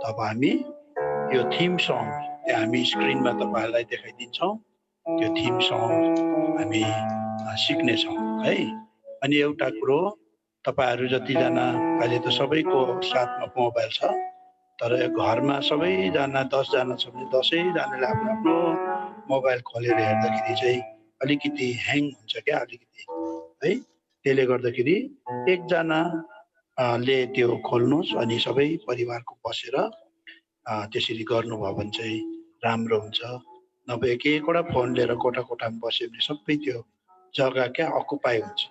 अब हामी यो थीम सङ हामी स्क्रिनमा तपाईहरुलाई देखाइदिन्छौं। त्यो थीम सङ हामी सिक्नेछौं है। अनि एउटा कुरो तपाईहरु जतिजना अहिले त सबैको साथमा मोबाइल छ, तर घरमा सबैजना 10 जना छ भने 10 जनाले आफ्नो आफ्नो मोबाइल खोलेर हेर्दाखेरि चाहिँ अलिकति ह्याङ हुन्छ क्या अलिकति है। त्यसले गर्दाखेरि एकजना ले त्यो खोल्नुस् अनि सबै परिवारको बसेर त्यसरी गर्नुभयो भने चाहिँ राम्रो हुन्छ। नभए एकवटा फोन लिएर कोठा कोठामा बस्यो भने सबै त्यो जग्गा क्या अकुपाई हुन्छ।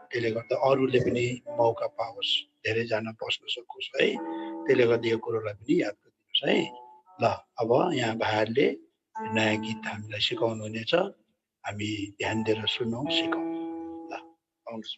त्यसले गर्दा अरूले पनि मौका पाओस्, धेरैजना बस्न सकोस् है। त्यसले गर्दा यो कुरोलाई पनि याद गरिदिनुस् है। ल अब यहाँ भाइहरूले नयाँ गीत हामीलाई सिकाउनु हुनेछ, हामी ध्यान दिएर सुनौं सिकौं। ल आउनुहोस्।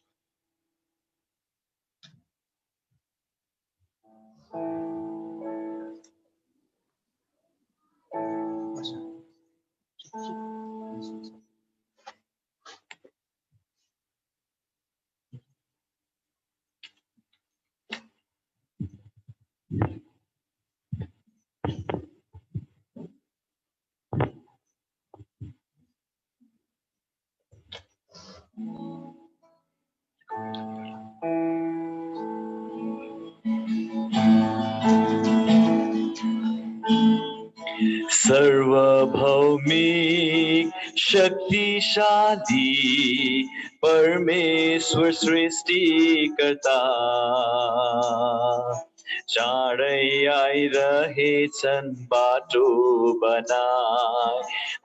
सर्वभौमिक शक्तिशाली परमेश्वर सृष्टिकर्ता चाँडै आइरहेछन् बाटो बनाई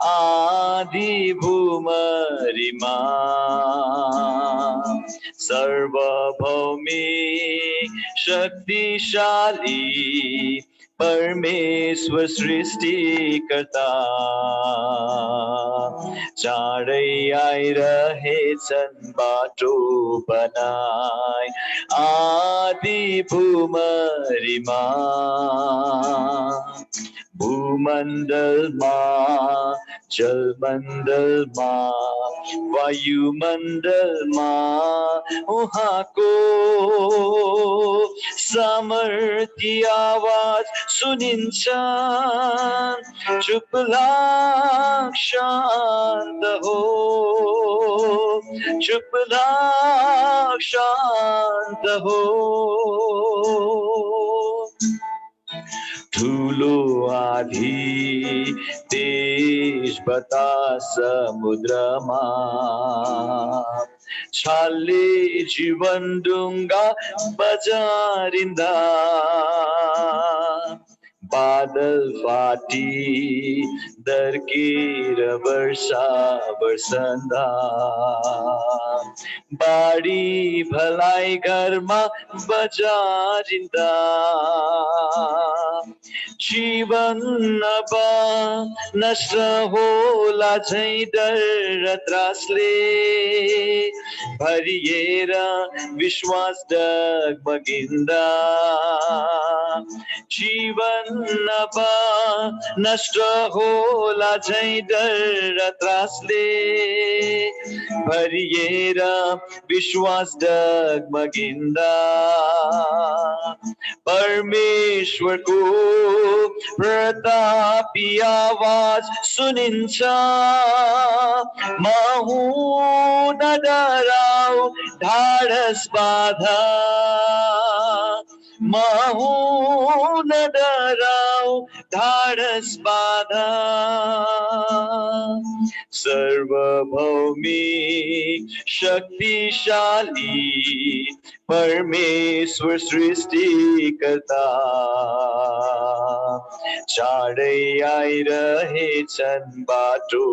आदि भूमरीमा। सर्वभौमिक शक्तिशाली परमेश्वर सृष्टिकर्ता चाँडै आइरहेछन् बाटो बनाई आदि भूमरीमा। भूमण्डलमा जलमण्डलमा वायुमण्डलमा उहाँको सामर्थ्य आवाज सुनिन्छ। चुप लाग शान्त हो, चुप लाग शान्त हो। ठुलो आधी तेज बतास समुद्रमा छालले जीवन डुङ्गा बजारिँदा बादल फाटी दर्केर वर्षा बर्सन्दा बाढी भलाइ घरमा बजारिँदा जीवन अब नष्ट होला झै डर र त्रासले भरिएर विश्वास डगमगिँदा। जीवन अब नष्ट होला झै डर र त्रासले भरिएर विश्वास डगमगिँदा। परमेश्वरको प्रतापी आवाज सुनिन्छ। म हुँ न डराऊ ढाडस बाधा, म हुँ न डराऊ ढाडस बाधा। सर्वभौमिक शक्तिशाली परमेश्वर सृष्टिकर्ता चाँडै आइरहेछन् बाटो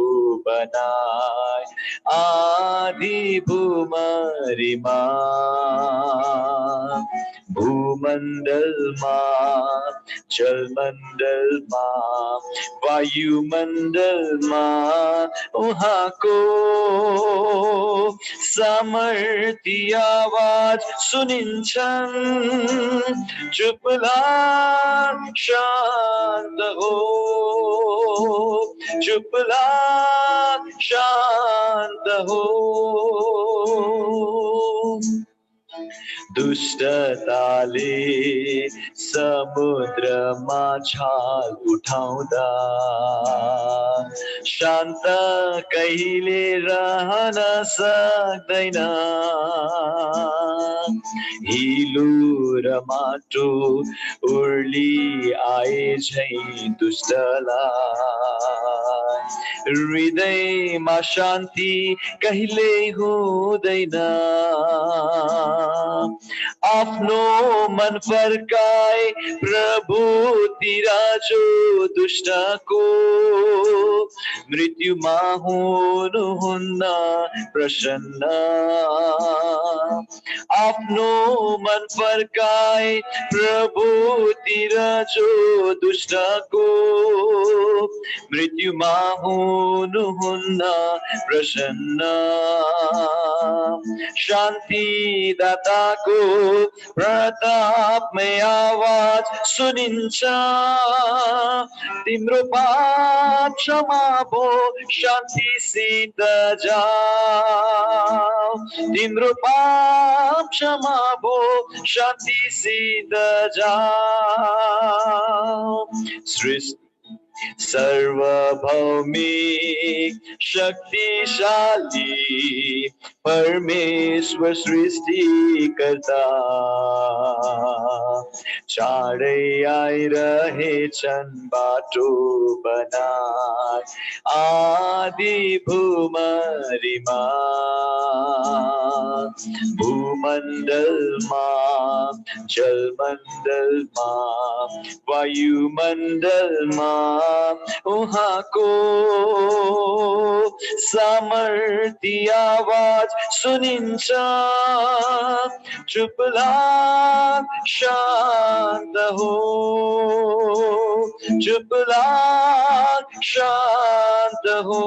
बनाई आदि भूमरीमा। भूमण्डलमा जलमण्डलमा वायुमण्डलमा उहाँको सामर्थ्य आवाज सुनिन्छन्। चुप लाग शान्त हो, चुप लाग शान्त हो। दुष्टताले समुद्रमा छाल उठाउँदा शान्त कहिले रहन सक्दैन। हिलो र माटो उर्ली आए झै दुष्टलाई हृदयमा शान्ति कहिले हुँदैन। आफ्नो मन फर्काए प्रभुतिर जो दुष्टको मृत्युमा हुनुहुन्न प्रसन्न। आफ्नो मन फर्काए प्रभुतिर जो दुष्टको मृत्युमा हुनुहुन्न प्रसन्न। शान्तिदाताको प्रतापमय आवाज सुनिन्छ। तिम्रो पाप क्षमा भो शान्तिसित जाऊ। तिम्रो पाप क्षमा भो शान्तिसित जाऊ। सृष्टि सर्वभौमिक शक्तिशाली परमेश्वर सृष्टिकर्ता चाँडै आइरहेछन् बाटो बनाई आदि भूमरीमा। भूमण्डलमा जलमण्डलमा वायुमण्डलमा उहाँको सामर्थ्य आवाज सुनिन्छ। चुप लाग शान्त हो, चुप लाग शान्त हो।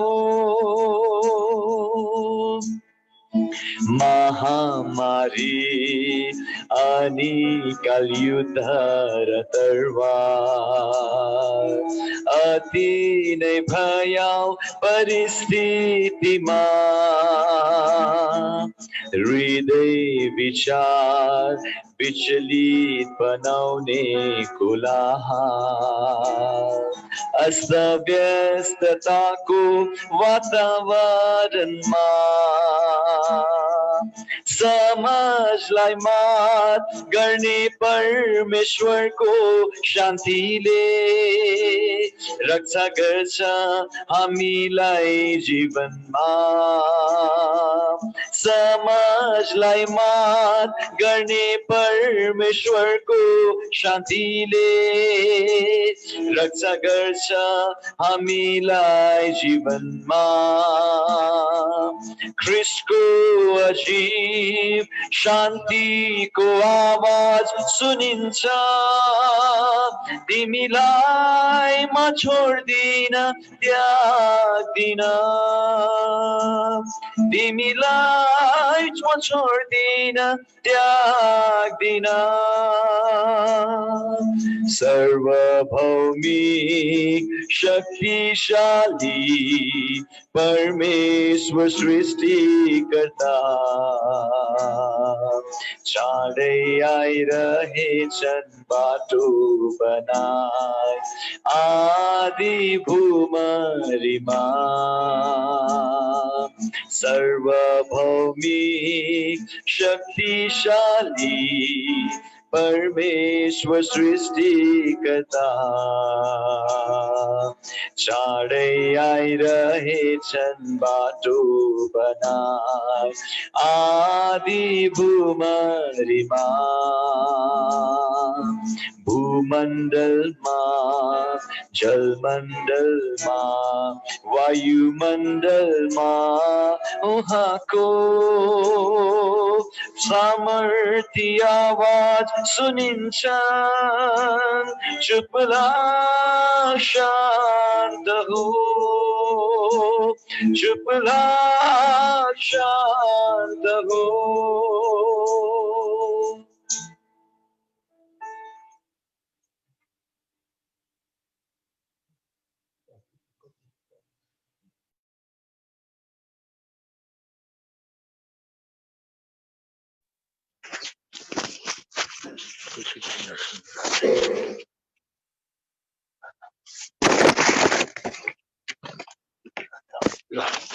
महामारी अनि कलयुद्ध र तरवार अति नै भयाउ परिस्थितिमा हृदय विचार विचलित बनाउने कोलाहल अस्तव्यस्तताको वातावरणमा समाजलाई मात गर्ने परमेश्वरको शान्तिले रक्षा गर्छ हामीलाई जीवनमा। समाजलाई मात गर्ने परमेश्वरको शान्तिले रक्षा गर्छ हामीलाई जीवनमा। ख्रिस्टको अजीब शान्तिको आवाज सुनिन्छ। तिमीलाई म छोड्दिन त्याग्दिन, तिमीलाई म छोड्दिन त्याग्दिन। सर्वभौमिक शक्तिशाली परमेश्वर सृष्टिकर्ता चाँडै आइरहेछन् बाटो बनाई आदि भूमरीमा। सर्वभौमिक शक्तिशाली परमेश्वर सृष्टिकर्ता चाँडै आइरहेछन् बाटो बनाई आदि भूमरीमा। भूमण्डलमा जलमण्डलमा वायुमण्डलमा उहाँको सामर्थ्य आवाज सुनिन्छ। चुप लाग शान्त हो, चुप लाग शान्त हो।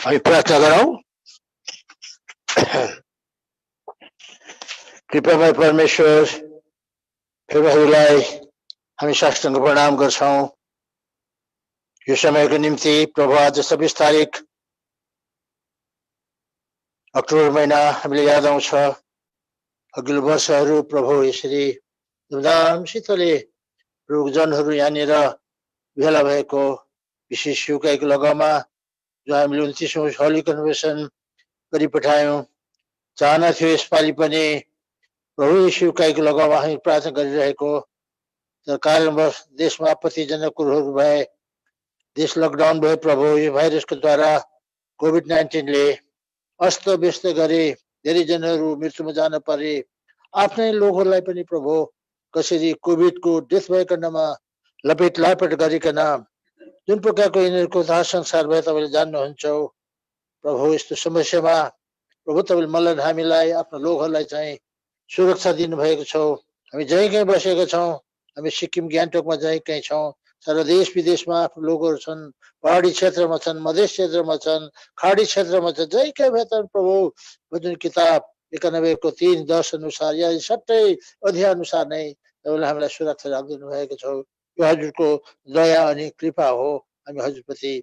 हामी प्रार्थना गरौँ। कृपामय परमेश्वर, प्रभुलाई हामी साष्टाङ्ग प्रणाम गर्छौँ। यो समयको निम्ति प्रभु आज 26 तारिक अक्टोबर महिना हामीले याद आउँछ। अघिल्लो वर्षहरू प्रभु यसरी धुमधामसितले रोगजनहरू यहाँनिर भेला भएको विशेष युकाइको लगाउमा जो हामीले 29औं होली कन्भेन्सन गरिपठायौँ। चाहना थियो यसपालि पनि प्रभु युकाइको लगाउमा हामी प्रार्थना गरिरहेको, तर कारणवश देशमा आपत्तिजनक कुरोहरू भए, देश लकडाउन भए। प्रभु यो भाइरसको द्वारा कोभिड-19 ले अस्त व्यस्त गरे, धेरै जनहरू मृत्युमा जान परे। आफ्नै लोकहरूलाई पनि प्रभु कसरी कोभिडको डेथ भइकनमा लपेट लापेट गरिकन जुन प्रकारको यिनीहरूको थाहा संसार भए तपाईँले जान्नुहुन्छ। प्रभु यस्तो समस्यामा प्रभु तपाईँले मलाई हामीलाई आफ्नो लोकहरूलाई चाहिँ सुरक्षा दिनुभएको छ। हामी जहीँ कहीँ बसेका छौँ, हामी सिक्किम ग्यान्टोकमा जहीँ कहीँ छौँ, सारा देश विदेशमा आफ्नो लोकहरू छन्, पहाडी क्षेत्रमा छन्, मधेस क्षेत्रमा छन्, खाडी क्षेत्रमा छन्, जहीँ कहीँ भए त प्रभु भजन किताब 91 को 3:10 अनुसार या 7 अध्याय अनुसार नै तपाईँले हामीलाई सुरक्षा राखिदिनु भएको छ। यो हजुरको दया अनि कृपा हो। हामी हजुरप्रति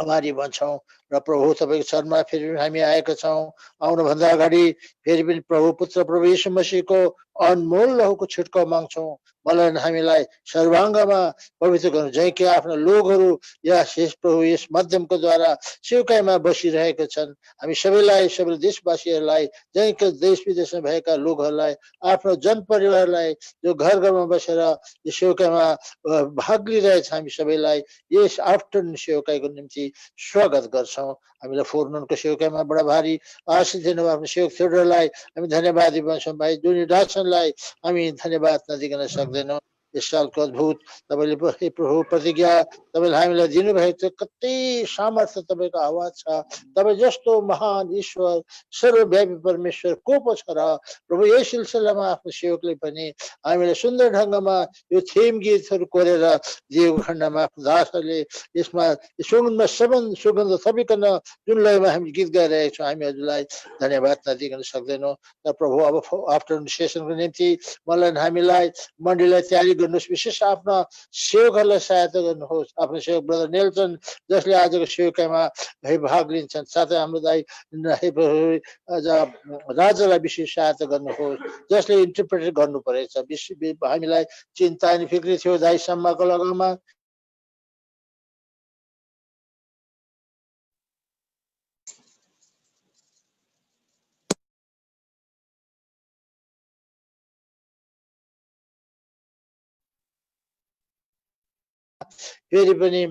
आभारी भन्छौँ र प्रभु तपाईँको चरणमा फेरि हामी आएका छौँ। आउनुभन्दा अगाडि फेरि पनि प्रभु पुत्र प्रभु यीशु मसीहको अनमोल लहुको छिटकाउ माग्छौँ। मलाई हामीलाई सर्वाङ्गमा पवित्र गर्नु, जहीँ कि आफ्ना लोकहरू या शेष प्रभु यस माध्यमको द्वारा सेवकाइमा बसिरहेका छन्। हामी सबैलाई, सबै देशवासीहरूलाई, जहीँ कि देश विदेशमा भएका लोकहरूलाई, आफ्नो जनपरिवारलाई जो घर घरमा बसेर यो सेवकाइमा भाग लिइरहेछ, हामी सबैलाई यस आफ्टरनुन सेवकाइको निम्ति स्वागत गर्छौँ। हामीलाई फोरनुनको सेवकाइमा बडा भारी आशिष दिनुभयो आफ्नो सेवक थियोडोरलाई हामी धन्यवाद दिन्छौँ। भाइ जुनी डासनलाई हामी धन्यवाद नदिन सक्दैनौँ। यस सालको अद्भुत तपाईँले प्रभु प्रतिज्ञा तपाईँले हामीलाई दिनुभएको थियो। कति सामर्थ्य तपाईँको आवाज छ। तपाईँ जस्तो महान ईश्वर, सर्वव्यापी परमेश्वर को पो छ र। प्रभु यही सिलसिलामा आफ्नो सेवकले पनि हामीलाई सुन्दर ढङ्गमा यो थीम गीतहरू कोरेर दिएको खण्डमा आफ्नो दासहरूले यसमा सुगन्धमा सुगन्ध थपिकन जुन लयमा हामी गीत गाइरहेका छौँ, हामी हजुरलाई धन्यवाद नदिन सक्दैनौँ। र प्रभु अब आफ्टरनुन सेसनको निम्ति मलाई हामीलाई मण्डलीलाई तयारी गर्नुहोस्। विशेष आफ्ना सेवकहरूलाई सहायता गर्नुहोस्। आफ्नो सेवक ब्रदर नेल्सन जसले आजको सेवकाइमा भाग लिन्छन्, साथै हाम्रो दाइ राजालाई विशेष सहायता गर्नुहोस्, जसले इन्टरप्रेट गर्नु परेछ। हामीलाई चिन्ता अनि फिक्री थियो दाइसम्मको लगाउमा। फेरि पनि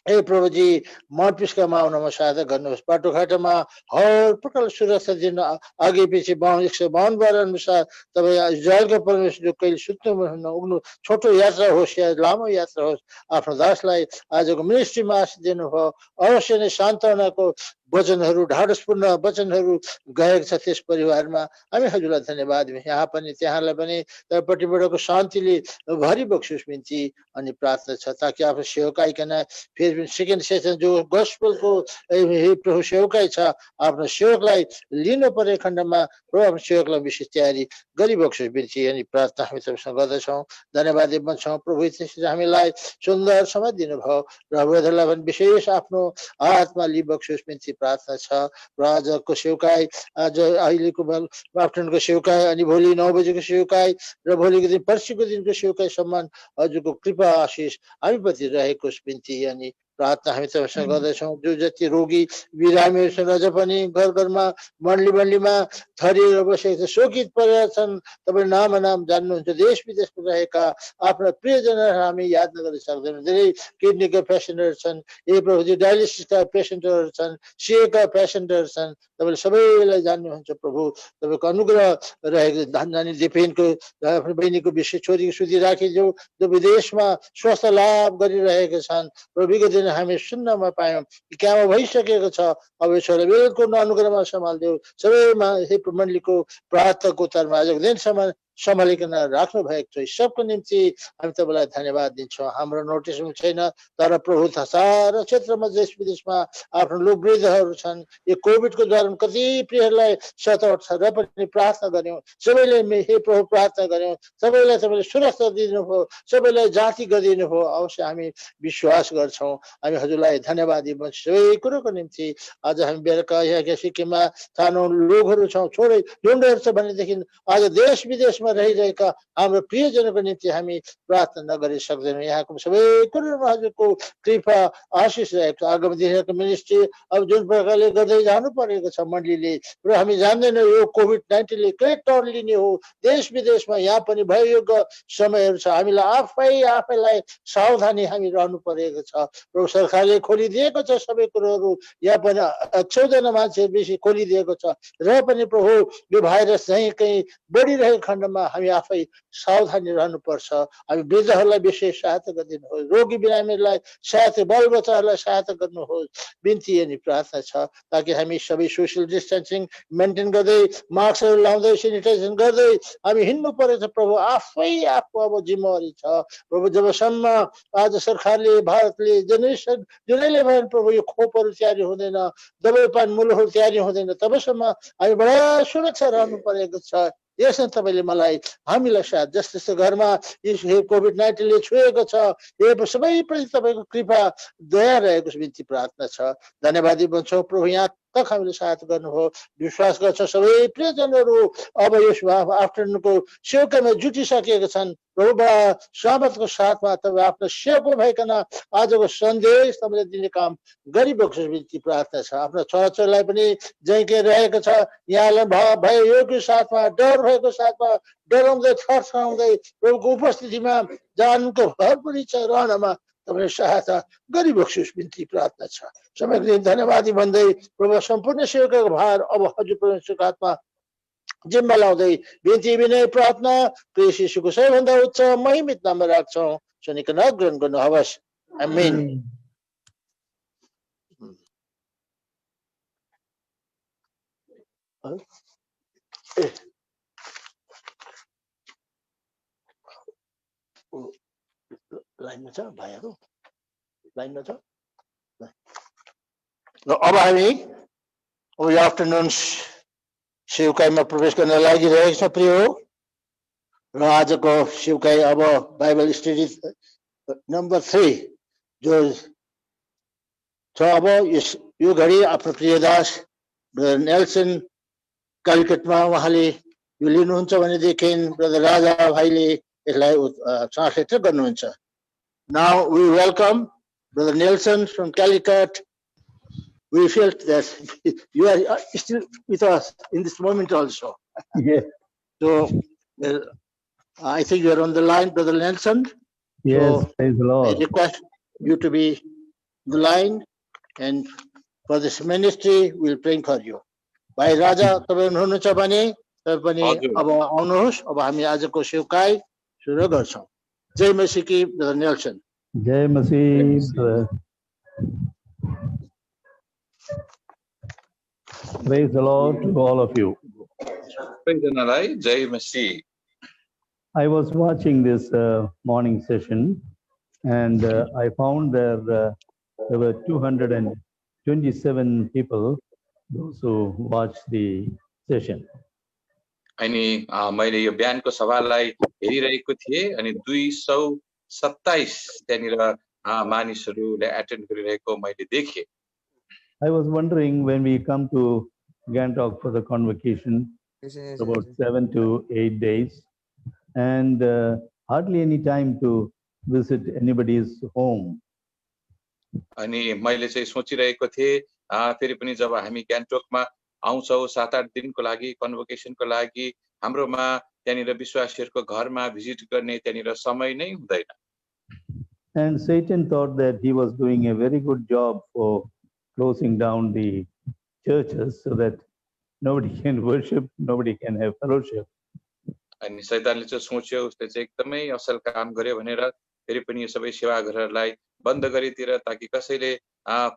ए प्रभुजी मपिसकामा आउनमा सहायता गर्नुहोस्। बाटोघाटोमा हर प्रकारले सुरक्षा दिन, आगे पछि 152 अनुसार तपाईँ इजरायलको परमेश्वर जो कहिले सुत्नु उग्नु छोटो यात्रा होस् या लामो यात्रा होस्, आफ्नो दासलाई आजको मिनिस्ट्रीमा आशिष दिनुभयो। अवश्य नै सान्त्वनाको वचनहरू, ढाडसपूर्ण वचनहरू गएको छ त्यस परिवारमा। हामी हजुरलाई धन्यवाद दिन्छौँ। यहाँ पनि त्यहाँलाई पनि तपाईँपट्टिबाटको शान्तिले भरि बक्सोस् बिन्ती अनि प्रार्थना छ, ताकि आफ्नो सेवकाइकन फेरि सेकेन्ड सेसन जो गस्पलको प्रभु सेवकाई छ, आफ्नो सेवकलाई लिनु परे खण्डमा प्रभु आफ्नो सेवकलाई विशेष तयारी गरिबक्सोस् बिन्ती अनि प्रार्थना हामी तपाईँसँग गर्दछौँ। धन्यवाद भन्छौँ। प्रभु त्यसरी हामीलाई सुन्दर समय दिनुभयो र ब्रदरलाई पनि विशेष आफ्नो हातमा लिबक्सोस् बिन्ती प्रार्थना छ। र आजको सेवकाई, आज अहिलेको आफ्टरनुनको सेवकाई अनि भोलि 9 बजेको सेवकाई र भोलिको दिन पर्सिको दिनको सेवकाई सम्मान हजुरको कृपा आशिष हामीप्रति रहेको बिन्ती अनि प्रार्थना हामी तपाईँसँग गर्दछौँ। जो जति रोगी बिरामीहरू छन्, अझ पनि घर घरमा मण्डलीमा थरिएर बसेका छन्, शोकित परेका छन्, तपाईँ नाम जान्नुहुन्छ। देश विदेशमा रहेका आफ्ना प्रियजनहरू हामी याद नगर्न सक्दैनौँ। धेरै किडनीका पेसेन्टहरू छन्, ए प्रभुजी डायलिसिसका पेसेन्टहरू छन्, सिएका पेसेन्टहरू छन्, तपाईँले सबैलाई जान्नुहुन्छ। प्रभु तपाईँको अनुग्रह रहेको धनजानी दिपेनको आफ्नो बहिनीको विशेष छोरीको सुधी राखिदियो, जो विदेशमा स्वास्थ्य लाभ गरिरहेका छन्। र विगत दिन हामी सुन्नमा पायौँ कि क्यामा भइसकेको छ। अब यसोलाई बेलको अनुग्रहमा सम्हालिदेऊ। सबैमा मण्डलीको प्रार्थनाको उत्तरमा आजको दिनसम्म सम्हालिकन राख्नु भएको छ। सबको निम्ति हामी तपाईँलाई धन्यवाद दिन्छौँ। हाम्रो नोटिसमा छैन, तर प्रभु सारा क्षेत्रमा देश विदेशमा आफ्नो लोक वृद्धहरू छन्। यो कोभिडको दौरान कति प्रियहरूलाई सतावट छ, र पनि प्रार्थना गर्यौँ सबैले। हे प्रभु प्रार्थना गर्यौँ सबैलाई तपाईँले सुरक्षा दिनुभयो, सबैलाई जाति गरिदिनु भयो। अवश्य हामी विश्वास गर्छौँ। हामी हजुरलाई धन्यवाद दिन्छौँ सबै कुरोको निम्ति। आज हामी बेलुका यहाँ सिक्किममा सानो लोकहरू छौँ, छोरै झुन्डहरू छ भनेदेखि आज देश विदेशमा रहिरहेका हाम्रो प्रियजनको निम्ति हामी प्रार्थना नगरी सक्दैनौँ। यहाँको सबै कुरोमा हजुरको कृपा आशिष रहेको छ। आगामी दिनको मिनिस्ट्री अब जुन प्रकारले गर्दै जानु परेको छ मण्डलीले, र हामी जान्दैनौँ यो कोभिड-19ले के टर्न लिने हो देश विदेशमा। यहाँ पनि भययोग्य समयहरू छ, हामीलाई आफैलाई सावधानी हामी रहनु परेको छ। र सरकारले खोलिदिएको छ सबै कुरोहरू, यहाँ पनि 100जना मान्छे बेसी खोलिदिएको छ, र पनि प्रभु यो भाइरस चाहिँ कहीँ बढिरहेको खण्डमा हामी आफै सावधानी रहनुपर्छ। हामी वृद्धहरूलाई विशेष सहायता गरिदिनुहोस्, रोगी बिरामीहरूलाई सहायता, बालबच्चाहरूलाई सहायता गर्नुहोस्, बिन्ती अनि प्रार्थना छ। ताकि हामी सबै सोसियल डिस्टेन्सिङ मेन्टेन गर्दै, मास्कहरू लाउँदै, सेनिटाइजेसन गर्दै हामी हिँड्नु परेछ। प्रभु आफै आफू अब जिम्मेवारी छ। प्रभु जबसम्म आज सरकारले, भारतले, जेनेरेसन जुनैले भने प्रभु यो खोपहरू तयारी हुँदैन, दबाई पानी मूल्यहरू तयारी हुँदैन, तबसम्म हामी बडा सुरक्षा रहनु परेको छ। यसमा तपाईँले मलाई, हामीलाई साथ जस्तो घरमा यो कोभिड-19ले छुएको छ, यो सबैप्रति तपाईँको कृपा दया रहेको बिन्ती प्रार्थना छ। धन्यवादी भन्छौँ प्रभु, यहाँ तक हामीले सहायता गर्नुभयो। विश्वास गर्छौँ सबै प्रियजनहरू अब यस आफ्टरनुनको सेवकामा जुटिसकेका छन्। प्रभु स्वागतको साथमा तपाईँ आफ्नो सेवक भइकन आजको सन्देश तपाईँले दिने काम गरिबक्सोस् बिन्ती प्रार्थना छ। आफ्नो छोराछोरीलाई पनि जहीँ के रहेको छ, यहाँलाई भययोगको साथमा, डर भएको साथमा, डराउँदै थर्साउँदै प्रभुको उपस्थितिमा जानको भर पनि छ, रहनमा तपाईँले सहायता गरिबक्सोस् बिन्ती प्रार्थना छ। सबैको दिन धन्यवादी भन्दै प्रभु सम्पूर्ण सेवकको भार अब हजुर परमेश्वरको हातमा जिम्मा लाउँदै बिन्ती विनय प्रार्थना क्रिस्ट येशूको सबैभन्दा उच्च महिमित नाममा राख्छौँ। सुनिकन ग्रहण गर्नुहोस्। आमेन। लाइनमा छ भाइहरू, लाइनमा छ। अब हामी अब यो आफ्टरनुन शिवकाईमा प्रवेश गर्न लागिरहेको छ प्रिय हो। र आजको शिवकाई अब बाइबल स्टडी नम्बर 3 जो छ। अब यो घडी आफ्नो प्रियदास ब्रदर नेल्सन कालिकटमा उहाँले यो लिनुहुन्छ भनेदेखि ब्रदर राजा भाइले यसलाई ट्रान्सलेट गर्नुहुन्छ। Now we welcome Brother Nelson from Calicut. We felt that you are still with us in this moment also. Yes. So I think you are on the line, Brother Nelson. Yes, So praise the I Lord. request you to be on the line, and for this ministry, we'll pray for you. भाइ राजा तपाईँ हुनुहुन्छ भने तपाईँ पनि अब आउनुहोस्। अब हामी आजको सेवकाई सुरु गर्छौँ। जय मसीह की brother Nelson. Jai Masih. Praise the Lord to all of you. Jai Masi. I was watching this morning session, and I found there were 227 people, those who watched the session. अनि मैले यो बिहानको सभालाई हेरिरहेको थिएँ अनि 227 त्यहाँनिर मानिसहरूले एटेन्ड गरिरहेको मैले देखेँ। I was wondering, when we come to Gangtok for the convocation, about 7 to 8 days, and hardly any time to visit anybody's home. अनि मैले चाहिँ सोचिरहेको थिएँ फेरि पनि जब हामी ग्यान्टोकमा आउँछौँ 7-8 दिनको लागि कन्भोकेसनको लागि हाम्रोमा त्यहाँनिर विश्वासीहरूको घरमा भिजिट गर्ने त्यहाँनिर समय नै हुँदैन। And Satan thought that he was doing a very good job for closing down the churches so that nobody can worship, nobody can have fellowship. अनि शैतानले चाहिँ सोच्यो उसले चाहिँ एकदमै असल काम गर्यो भनेर फेरि पनि यो सबै सेवाघरहरूलाई बन्द गरिदिएर ताकि कसैले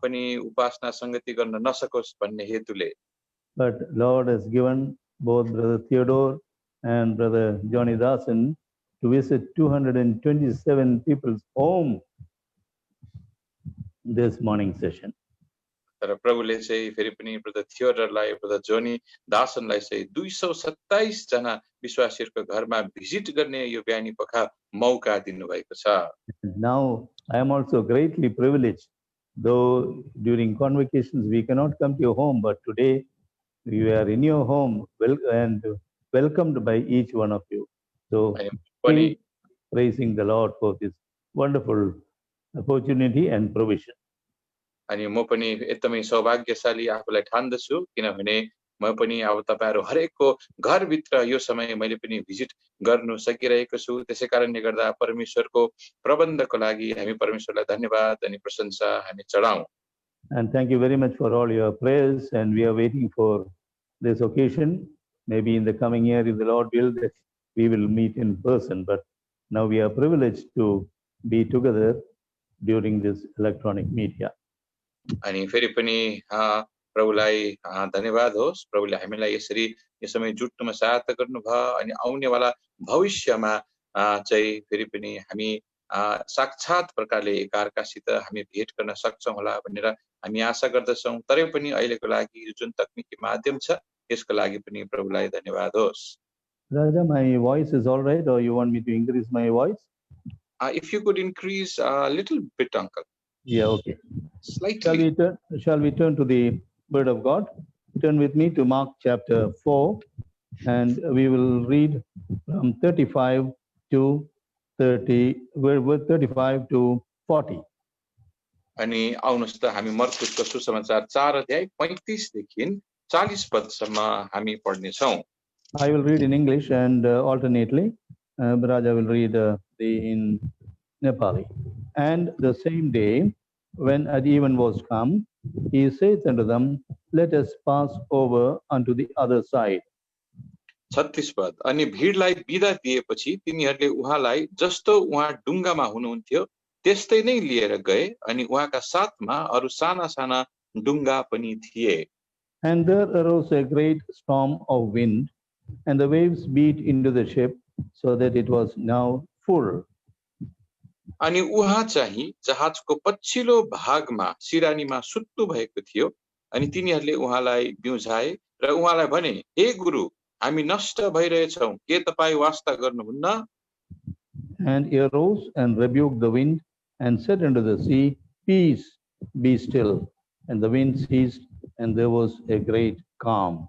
पनि उपासना संगति गर्न नसकोस् भन्ने हेतुले। But Lord has given both Brother Theodore and Brother Johnny Dasan to visit 227 people's home this morning session. तर प्रभुले चाहिँ फेरि पनि ब्रदर थियोडरलाई ब्रदर जोनी दासनलाई चाहिँ 227 जना विश्वासीहरूको घरमा भिजिट गर्ने यो बिहानी पख मौका दिनुभएको छ। Now I am also greatly privileged, though during convocations we cannot come to your home, but today you are in your home and welcomed by each one of you. So पनि praising the Lord for this wonderful opportunity and provision. अनि म पनि एकदमै सौभाग्यशाली आफूलाई ठान्दछु, किनभने म पनि अब तपाईहरु हरेकको घरभित्र यो समय मैले पनि भिजिट गर्नु सकिरहेको छु। त्यसै कारणले गर्दा परमेश्वरको प्रबन्धको लागि हामी परमेश्वरलाई धन्यवाद अनि प्रशंसा हामी चढाउँ। And thank you very much for all your prayers, and we are waiting for this occasion. Maybe in the coming year, if the Lord will, that we will meet in person. But now we are privileged to be together during this electronic media. अनि फेरि पनि प्रभुलाई धन्यवाद होस्। प्रभुले हामीलाई यसरी यस समय जुट्नुमा सहायता गर्नुभयो अनि आउनेवाला भविष्यमा चाहिँ फेरि पनि हामी साक्षात प्रकारले एकअर्कासित हामी भेट गर्न सक्छौं होला भनेर हामी आशा गर्दछौं। तरै पनि अहिलेको लागि जुन तकनिकी माध्यम छ त्यसको लागि पनि प्रभुलाई धन्यवाद होस्। Raja, my voice is all right, or you want me to increase my voice? If you could increase a little bit, uncle. Yeah, okay. Slightly. Shall we turn to the Word of God? Turn with me to Mark chapter 4, and we will read from 35 to 40. अनि आउनुहोस् त हामी मर्कुसको सुसमाचार 4 अध्याय 35 देखि 40 पदसम्म हामी पढ्ने छौं। I will read in English and alternately Raja will read in Nepali. And the same day, when at even was come, he saith unto them, let us pass over unto the other side. 36 पद। अनि भीडलाई बिदा दिएपछि तिनीहरूले उहाँलाई जस्तो उहाँ डुङ्गामा हुनुहुन्थ्यो त्यस्तै नै लिएर गए अनि उहाँका साथमा अरु साना साना डुङ्गा पनि थिए। And there arose a great storm of wind, and the waves beat into the ship, so that it was now full. अनि उहाँ चाहिँ जहाजको पछिल्लो भागमा सिरानीमा सुत्नु भएको थियो अनि तिनीहरूले उहाँलाई बिउझाए र उहाँलाई भने, हे गुरु, हामी नष्ट भइरहेछौं, के तपाई वास्ता गर्नुहुन्न? And he arose and rebuked the wind and said unto the sea, peace, be still. And the wind ceased, and there was a great calm.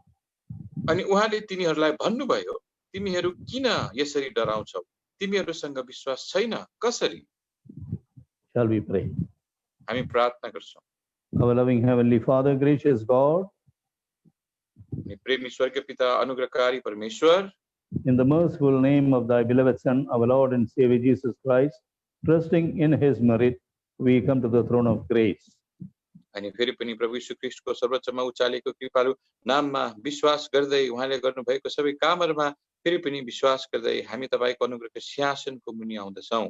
अनि उहाँले तिनीहरूलाई भन्नुभयो, तिमीहरू किन यसरी डराउँछौ? तिमीहरूसँग विश्वास छैन कसरी? Shall we pray? हामी प्रार्थना गर्छौं। Our loving Heavenly Father, gracious God, अनि प्रेमी स्वर्गीय पिता अनुग्रहकारी परमेश्वर, in the merciful name of thy beloved Son, our Lord and Savior Jesus Christ, trusting in his merit, we come to the throne of grace. अनि फेरि पनि प्रभु यीशु ख्रीष्टको सर्वोच्चमा उचालेको कृपालु नाममा विश्वास गर्दै उहाँले गर्नुभएको सबै कामहरुमा फेरि पनि विश्वास गर्दै हामी तपाईको अनुग्रहको सिंहासनको मुनि आउँदछौं।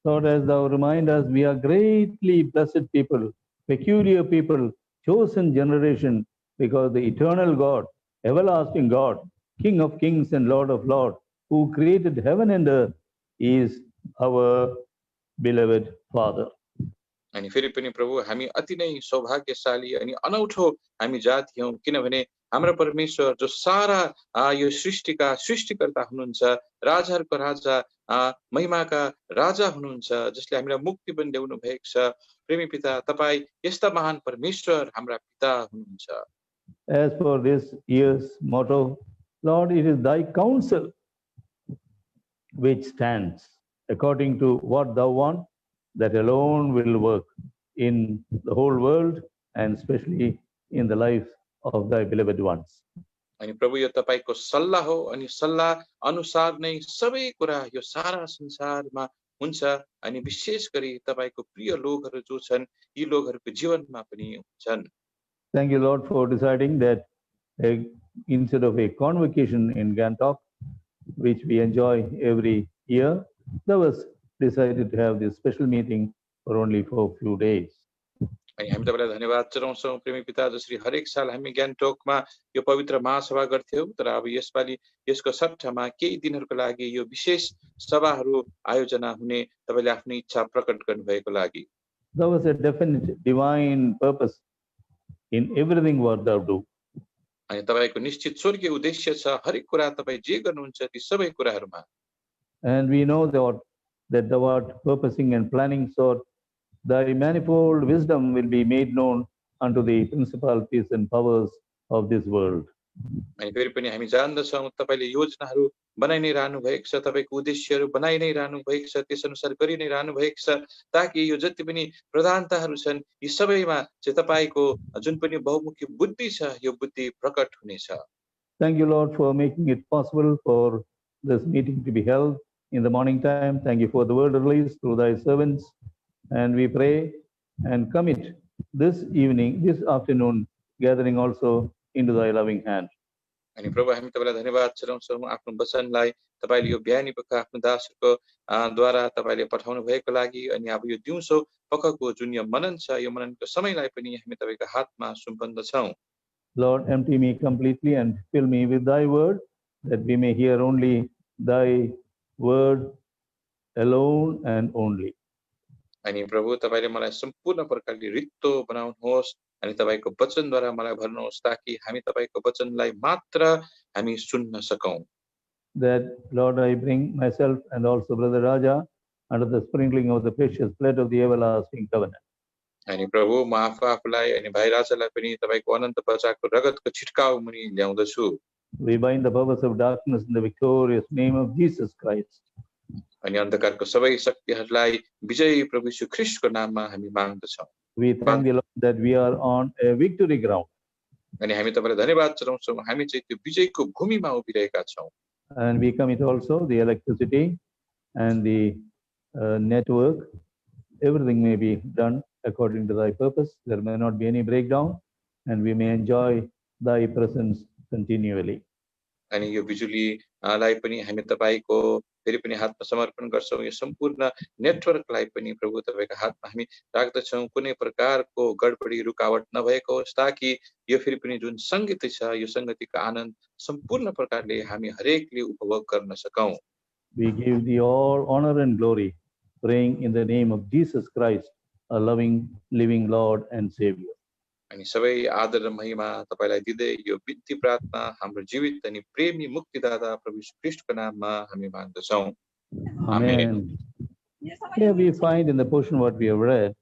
Lord, as thou remind us, we are greatly blessed people, peculiar people, chosen generation, because the eternal God, everlasting God, King of kings and Lord of lords, who created heaven and earth, is our beloved Father. अनि फेरि पनि प्रभु हामी अति नै सौभाग्यशाली अनि अनौठो हामी जाति हौं, किनभने हाम्रो परमेश्वर जो सारा यो सृष्टिका सृष्टिकर्ता हुनुहुन्छ, राजाहरूको राजा, महिमाका राजा हुनुहुन्छ, जसले हामीलाई मुक्ति पनि ल्याउनु भएको छ। प्रेमी पिता, तपाई यस्ता महान परमेश्वर हाम्रा पिता हुनुहुन्छ। As for this year's motto, Lord, it is thy counsel which stands according to what thou want, that alone will work in the whole world and especially in the lives of thy beloved ones. अनि प्रभु यो तपाईको सल्लाह हो अनि सल्लाह अनुसार नै सबै कुरा यो सारा संसारमा हुन्छ अनि विशेष गरी तपाईको प्रिय लोकहरू जो छन् यी लोकहरूको जीवनमा पनि हुन्छन्। Thank you, Lord, for deciding that instead of a convocation in Gangtok, which we enjoy every year, thou hast decided to have this special meeting for only for a few days. अनि हामी तपाईलाई धन्यवाद चढाउँछौँ प्रेमी पिता, जसरी हरेक साल हामी गान्तोकमा यो पवित्र महासभा गर्थ्यौँ, तर अब यसपालि यसको सट्टामा केही दिनहरूको लागि यो विशेष सभाहरू आयोजना हुने तपाईले आफ्नो इच्छा प्रकट गर्नुभएको लागि There was a definite divine purpose in everything what thou do. अनि तपाईको निश्चित स्वर्गीय उद्देश्य छ हरेक कुरा तपाई जे गर्नुहुन्छ ती सबै कुराहरूमा। And we know that thou art purposing and planning, so thy manifold wisdom will be made known unto the principalities and powers of this world. अनि फेरि पनि हामी जान्दछौँ तपाईले योजनाहरू बनाइ नै रहनु भएको छ, तपाईको उद्देश्यहरू बनाइ नै रहनु भएको छ, त्यसअनुसार गरि नै रहनु भएको छ, ताकि यो जति पनि प्रधानताहरू छन् यी सबैमा चाहिँ तपाईको जुन पनि बहुमुखी बुद्धि छ यो बुद्धि प्रकट हुनेछ। Thank you, Lord, for making it possible for this meeting to be held in the morning time. Thank you for the word released through thy servants. And we pray and commit this evening, this afternoon gathering also into thy loving hand. अनि प्रभु हामी तपाईलाई धन्यवाद चढाउँछौँ आफ्नो वचनलाई तपाईले यो बिहानी पख आफ्नो दासको द्वारा तपाईले पठाउनु भएको लागि अनि अब यो दिउँसो पखको जुन यो मनन छ यो मननको समयलाई पनि हामी तपाईको हातमा सुम्पन्दछौँ। Lord, empty me completely and fill me with thy word, that we may hear only thy word alone and only. अनि प्रभु तपाईले मलाई सम्पूर्ण प्रकारले रित्तो बनाउनुहोस् अनि तपाईको वचनद्वारा मलाई भर्नुहोस् ताकि हामी तपाईको वचनलाई मात्र हामी सुन्न सकौं। That, Lord, I bring myself and also Brother Raja under the sprinkling of the precious blood of the everlasting covenant. अनि प्रभु म आफूलाई अनि भाइ राजालाई पनि तपाईको अनन्त बचाको रगतको छिटकाउ मुनि ल्याउँदछु। We bind the powers of darkness in the victorious name of Jesus Christ. अनि अन्धकारको सबै शक्तिहरूलाई विजयी प्रभु यीशु ख्रीष्टको नाममा हामी माग्दछौँ। We thank the Lord that we are on a victory ground. अनि हामी तपाईलाई धन्यवाद चढाउँछौँ हामी चाहिँ त्यो विजयको भूमिमा उभिरहेका छौँ। And we commit also the electricity and the network. Everything may be done according to thy purpose. There may not be any breakdown and we may enjoy thy presence continually. अनि यो बिजुलीलाई पनि हामी तपाईको फेरि पनि हातमा समर्पण गर्छौँ। यो सम्पूर्ण नेटवर्कलाई पनि प्रभु तपाईको हातमा हामी राख्दछौँ। कुनै प्रकारको गडबडी रुकावट नभएको होस् ताकि यो फेरि पनि जुन संगति छ यो संगतिको आनन्द सम्पूर्ण प्रकारले हामी हरेकले उपभोग गर्न सकौं। We give thee all honor and glory, praying in the name of Jesus Christ, a loving, living Lord and Savior. अनि सबै आदर र महिमा तपाईलाई दिदै यो बिन्ती प्रार्थना हाम्रो जीवित अनि प्रेमी मुक्तिदाता प्रभु यीशु ख्रीष्टको नाममा हामी माग्दछौँ। Amen. Here we find in the portion what we have read,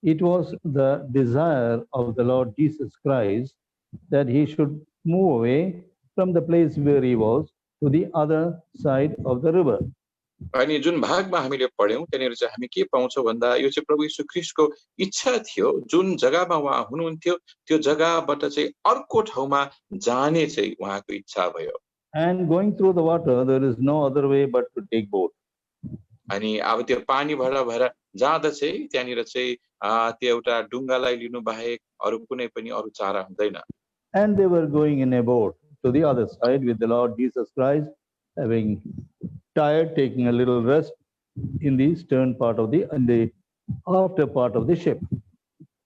it was the desire of the Lord Jesus Christ that he should move away from the place where he was to the other side of the river. अनि जुन भागमा हामीले पढ्यौं त्यनेर चाहिँ हामी के पाउँछौं भन्दा यो चाहिँ प्रभु यीशु ख्रीष्टको इच्छा थियो जुन जग्गामा उहाँ हुनुहुन्थ्यो त्यो जग्गाबाट चाहिँ अर्को ठाउँमा जाने चाहिँ उहाँको इच्छा भयो। And going through the water, there is no other way but to take boat. अनि अब त्यो पानी भएर जाँदा चाहिँ त्यहाँनिर चाहिँ त्यो एउटा डुङ्गालाई लिनु बाहेक अरु कुनै पनि अरु चारा हुँदैन। And they were going in a boat to the other side with the Lord Jesus Christ, having tired, taking a little rest in the stern part of the after part of the ship.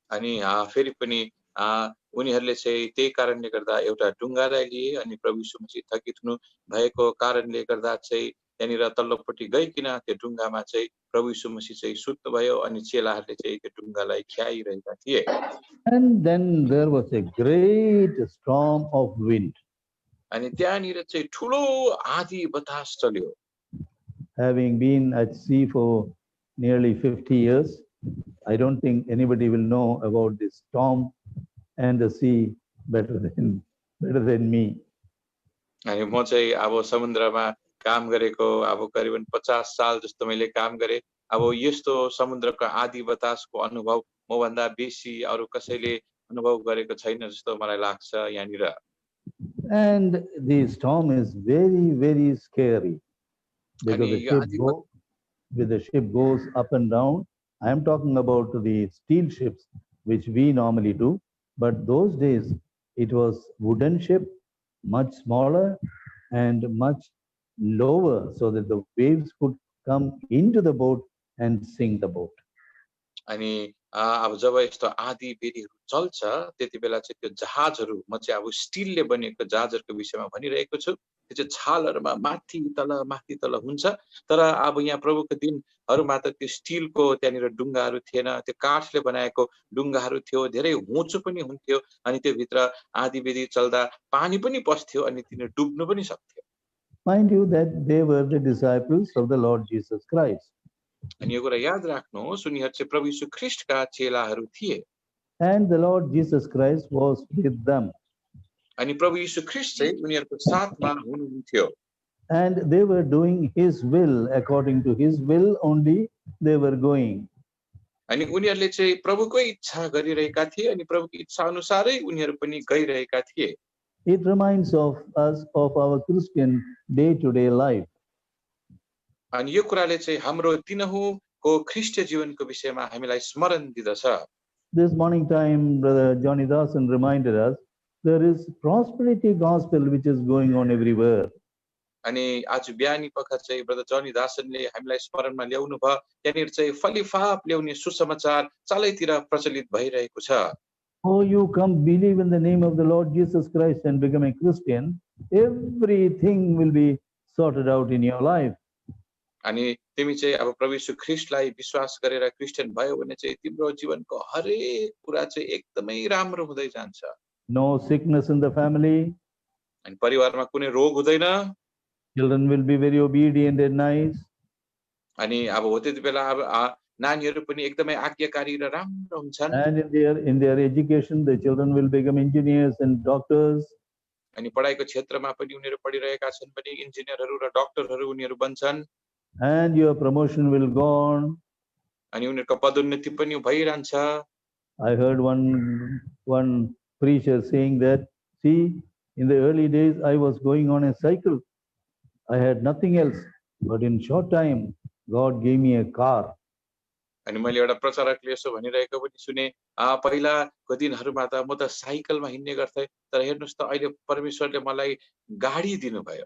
अनि फेरि पनि उनीहरूले चाहिँ त्यही कारणले गर्दा एउटा डुङ्गालाई लिए अनि प्रभु यीशु मसीह थकित हुनु भएको कारणले गर्दा चाहिँ त्यहाँनिर तल्लोपट्टि गइकिन त्यो डुङ्गामा चाहिँ प्रभु यीशु मसीह चाहिँ सुत्नु भयो अनि चेलाहरूले चाहिँ त्यो डुङ्गालाई ख्याइरहेका थिए। And then there was a great storm of wind. अनि त्यहाँनिर चाहिँ ठुलो आँधी बतास चल्यो। Having been at sea for nearly 50 years, I don't think anybody will know about the storm and the sea better than me. अनि म चाहिँ अब समुद्रमा काम गरेको अब करिबन 50 साल जस्तो मैले काम गरे। अब यस्तो समुद्रको आँधी बतासको अनुभव म भन्दा बेसी अरु कसैले अनुभव गरेको छैन जस्तो मलाई लाग्छ यहाँनिर। And the storm is very, very scary because the ship goes up and down. I am talking about the steel ships, which we normally do, but those days it was wooden ship, much smaller and much lower, so that the waves could come into the boat and sink the boat. अनि अब जब यस्तो आँधी बेरीहरू चल्छ त्यति बेला चाहिँ त्यो जहाजहरू म चाहिँ अब स्टिलले बनिएको जहाजहरूको विषयमा भनिरहेको छु त्यो चाहिँ छालहरूमा माथि तल हुन्छ तर अब यहाँ प्रभुको दिनहरूमा त त्यो स्टिलको त्यहाँनिर डुङ्गाहरू थिएन त्यो काठले बनाएको डुङ्गाहरू थियो धेरै होचो पनि हुन्थ्यो अनि त्यो भित्र आँधी बेरी चल्दा पानी पनि पस्थ्यो अनि तिनीहरू डुब्नु पनि सक्थ्यो Mind you that they were the disciples of the Lord Jesus Christ. अनि यो कुरा याद राख्नुहोस् उनीहरू चाहिँ प्रभु यीशु ख्रीष्टका चेलाहरू थिए And the Lord Jesus Christ was with them. अनि प्रभु यीशु ख्रीष्ट चाहिँ उनीहरूको साथमा हुनुहुन्थ्यो And they were doing his will. According to his will only they were going. अनि उनीहरूले चाहिँ प्रभुकै इच्छा गरिरहेका थिए अनि प्रभुको इच्छा अनुसारै उनीहरू पनि गइरहेका थिए It reminds of us of our Christian day-to-day life. अनि यो कुराले चाहिँ हाम्रो दिनहुँको ख्रीष्ट जीवनको विषयमा हामीलाई स्मरण दिदछ This morning time, Brother Johnny Dawson reminded us there is prosperity gospel which is going on everywhere. अनि आज बिहानी पख चाहिँ ब्रदर जनी दासनले हामीलाई स्मरणमा ल्याउनु भयो त्यहाँनिर चाहिँ फलिफाप ल्याउने सुसमाचार चालैतिर प्रचलित भइरहेको छ Oh, you come believe in the name of the Lord Jesus Christ and become a Christian, everything will be sorted out in your life. अनि तिमी चाहिँ अब प्रभु यीशु ख्रीष्टलाई विश्वास गरेर क्रिस्चियन भयो भने चाहिँ तिम्रो जीवनको हरेक कुरा चाहिँ एकदमै राम्रो हुँदै जान्छ No sickness in the family. अनि परिवारमा कुनै रोग हुँदैन Children will be very obedient and nice. अनि अब हो त्यति बेला अब नानीहरू पनि एकदमै आज्ञाकारी र राम्रो हुन्छन् And in their education, the children will become engineers and doctors. अनि पढाइको क्षेत्रमा पनि उनीहरू पढिरहेका छन् पनि इन्जिनियरहरू र डाक्टरहरू उनीहरू बन्छन् And your promotion will go on. अनि उनीहरूको पदोन्नति पनि भइरहन्छ I heard one preacher saying that, see, in the early days, I was going on a cycle. I had nothing else. But in short time, God gave me a car. अनि मैले एउटा प्रचारकले यसो भनिरहेको पनि सुने पहिलाको दिनहरूमा त म त साइकलमा हिँड्ने गर्थेँ तर हेर्नुस् त अहिले परमेश्वरले मलाई गाडी दिनुभयो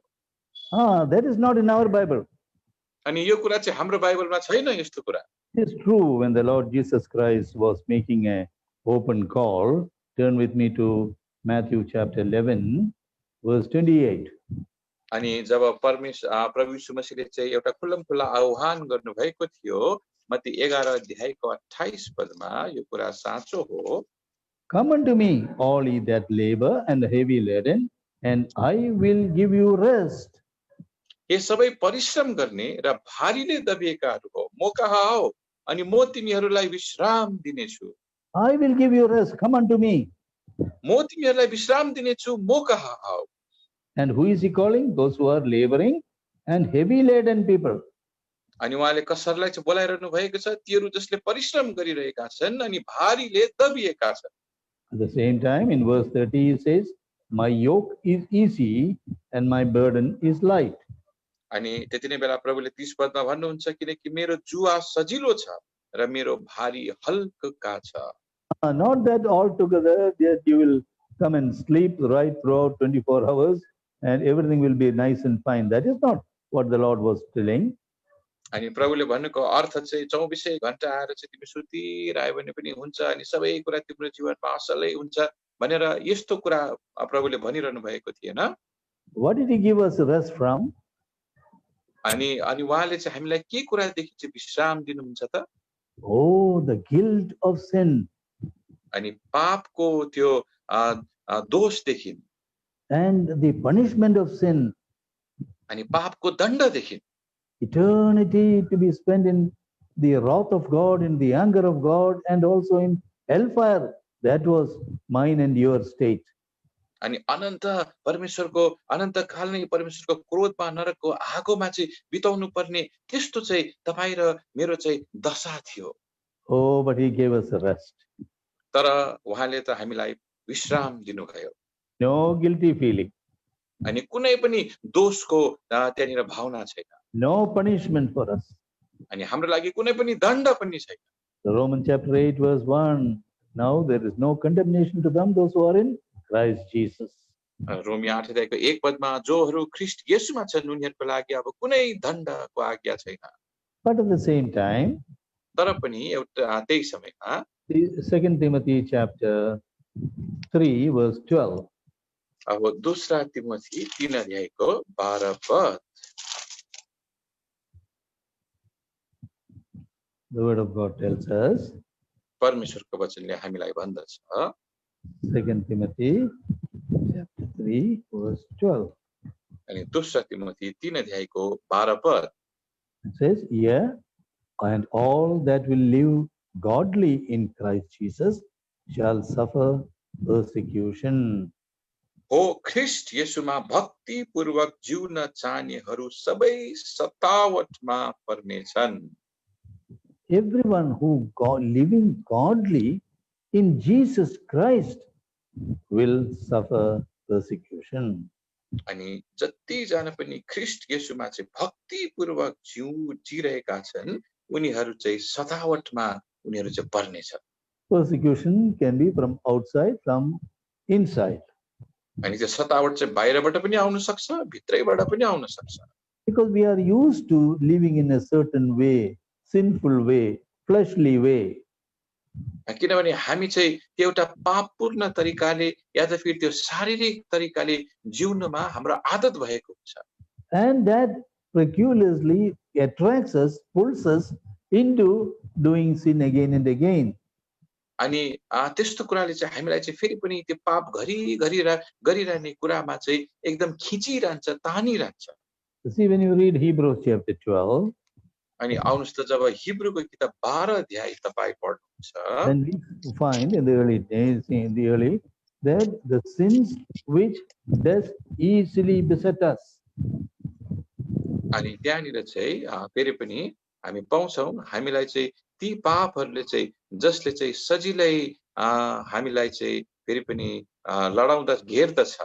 That is not in our Bible. अनि यो कुरा चाहिँ हाम्रो बाइबलमा छैन यस्तो कुरा It is true when the Lord Jesus Christ was making an open call. Turn with me to Matthew chapter 11, verse 28. अनि जब प्रभु यीशु मसीहले चाहिँ एउटा खुल्लमखुल्ला आह्वान गर्नुभएको थियो मत्ती 11 अध्यायको 28 पदमा यो कुरा साँचो हो Come unto me, all ye that labor and heavy laden, and I will give you rest. हे सबै परिश्रम गर्ने र भारीले दबिएकाहरू हो म कहाँ आओ अनि म तिमीहरूलाई विश्राम दिनेछु I will give you rest. Come unto me. म तिमीहरूलाई विश्राम दिनेछु म कहाँ आओ And who is he calling? Those who are laboring and heavy laden people. अनि उहाँले कसरलाई चाहिँ बोलाइरहनु भएको छ तीहरू जसले परिश्रम गरिरहेका छन् अनि भारीले दबिएका छन् At the same time, in verse 30, he says, my yoke is easy and my burden is light. अनि त्यति नै बेला प्रभुले 30 पदमा भन्नुहुन्छ किनकि मेरो जुवा सजिलो छ र मेरो भारी हल्का छ Not that altogether that you will come and sleep right throughout 24 hours and everything will be nice and fine. That is not what the Lord was telling. अनि प्रभुले भन्नुको अर्थ चाहिँ 24 घण्टा आएर चाहिँ तिमी सुतिरह्यो भने पनि हुन्छ अनि सबै कुरा तिम्रो जीवनमा असलै हुन्छ भनेर यस्तो कुरा प्रभुले भनिरहनु भएको थिएन What did he give us rest from? अनि उहाँले चाहिँ हामीलाई के कुरादेखि चाहिँ विश्राम दिनुहुन्छ त Oh, the guilt of sin. अनि पापको त्यो दोषदेखि And the punishment of sin. अनि पापको दण्डदेखि Eternity to be spent in the wrath of God, in the anger of God, and also in hellfire. That was mine and your state. अनि अनन्त परमेश्वरको अनन्त काल नै परमेश्वरको क्रोधमा नरकको आगोमा चाहिँ बिताउनु पर्ने त्यस्तो चाहिँ तपाईँ र मेरो चाहिँ दशा थियो Oh, but he gave us a rest. तर उहाँले त हामीलाई विश्राम दिनुभयो No guilty feeling. अनि कुनै पनि दोषको त्यहाँनिर भावना छैन No punishment for us. अनि हाम्रो लागि कुनै पनि दण्ड पनि छैन The Romans chapter 8 verse 1. Now there is no condemnation to them, those who are in Christ Jesus. रोमी 8 अध्यायको 1 पदमा जोहरू ख्रीष्ट येशूमा छन् उनीहरूको लागि अब कुनै दण्डको आज्ञा छैन But at the same time, तर पनि एउटा त्यही समयमा 2 Timothy chapter 3 verse 12. अब दूसरा तिमोथी 3 अध्यायको 12 पद The word of God tells us, परमेश्वरको वचनले हामीलाई भन्दछ 2 Timothy chapter 3 verse 12. अनि दूसरा तिमोथी 3 अध्यायको 12 पद It says, "Yeah, and all that will live godly in Christ Jesus shall suffer persecution." हो ख्रिस्ट येशूमा भक्ति पूर्वक जिउन चाहनेहरू सबै सतावटमा पर्नेछन् Everyone who living godly in Jesus Christ will suffer persecution. अनि जति जना पनि ख्रिस्ट येशूमा चाहिँ भक्ति पूर्वक जिरहेका छन् उनीहरू चाहिँ सतावटमा उनीहरू चाहिँ पर्नेछ Persecution can be from outside, from inside. अनि त्यो सतावट चाहिँ बाहिरबाट पनि आउन सक्छ भित्रैबाट पनि आउन सक्छ Because we are used to living in a certain way, sinful way, fleshly way. किनभने हामी चाहिँ त्यो एउटा पापपूर्ण तरिकाले या त फेरि त्यो शारीरिक तरिकाले जिउनमा हाम्रो आदत भएको हुन्छ And that peculiarly attracts us, pulls us into doing sin again and again. अनि त्यस्तो कुराले चाहिँ हामीलाई चाहिँ फेरि पनि त्यो पाप घरि गरिरहने कुरामा चाहिँ एकदम खिचिरहन्छ तानिरहन्छ See, when you read Hebrews chapter 12, अनि आउनुहोस् त जब हिब्रूको किताब 12 अध्याय तपाईँ पढ्नुहुन्छ then we find in the early days, that the sins which does easily beset us. अनि त्यहाँनिर चाहिँ फेरि पनि हामी पाउँछौँ हामीलाई चाहिँ ती पापहरूले चाहिँ जसले चाहिँ सजिलै हामीलाई चाहिँ फेरि पनि लडाउँदा घेर्दछ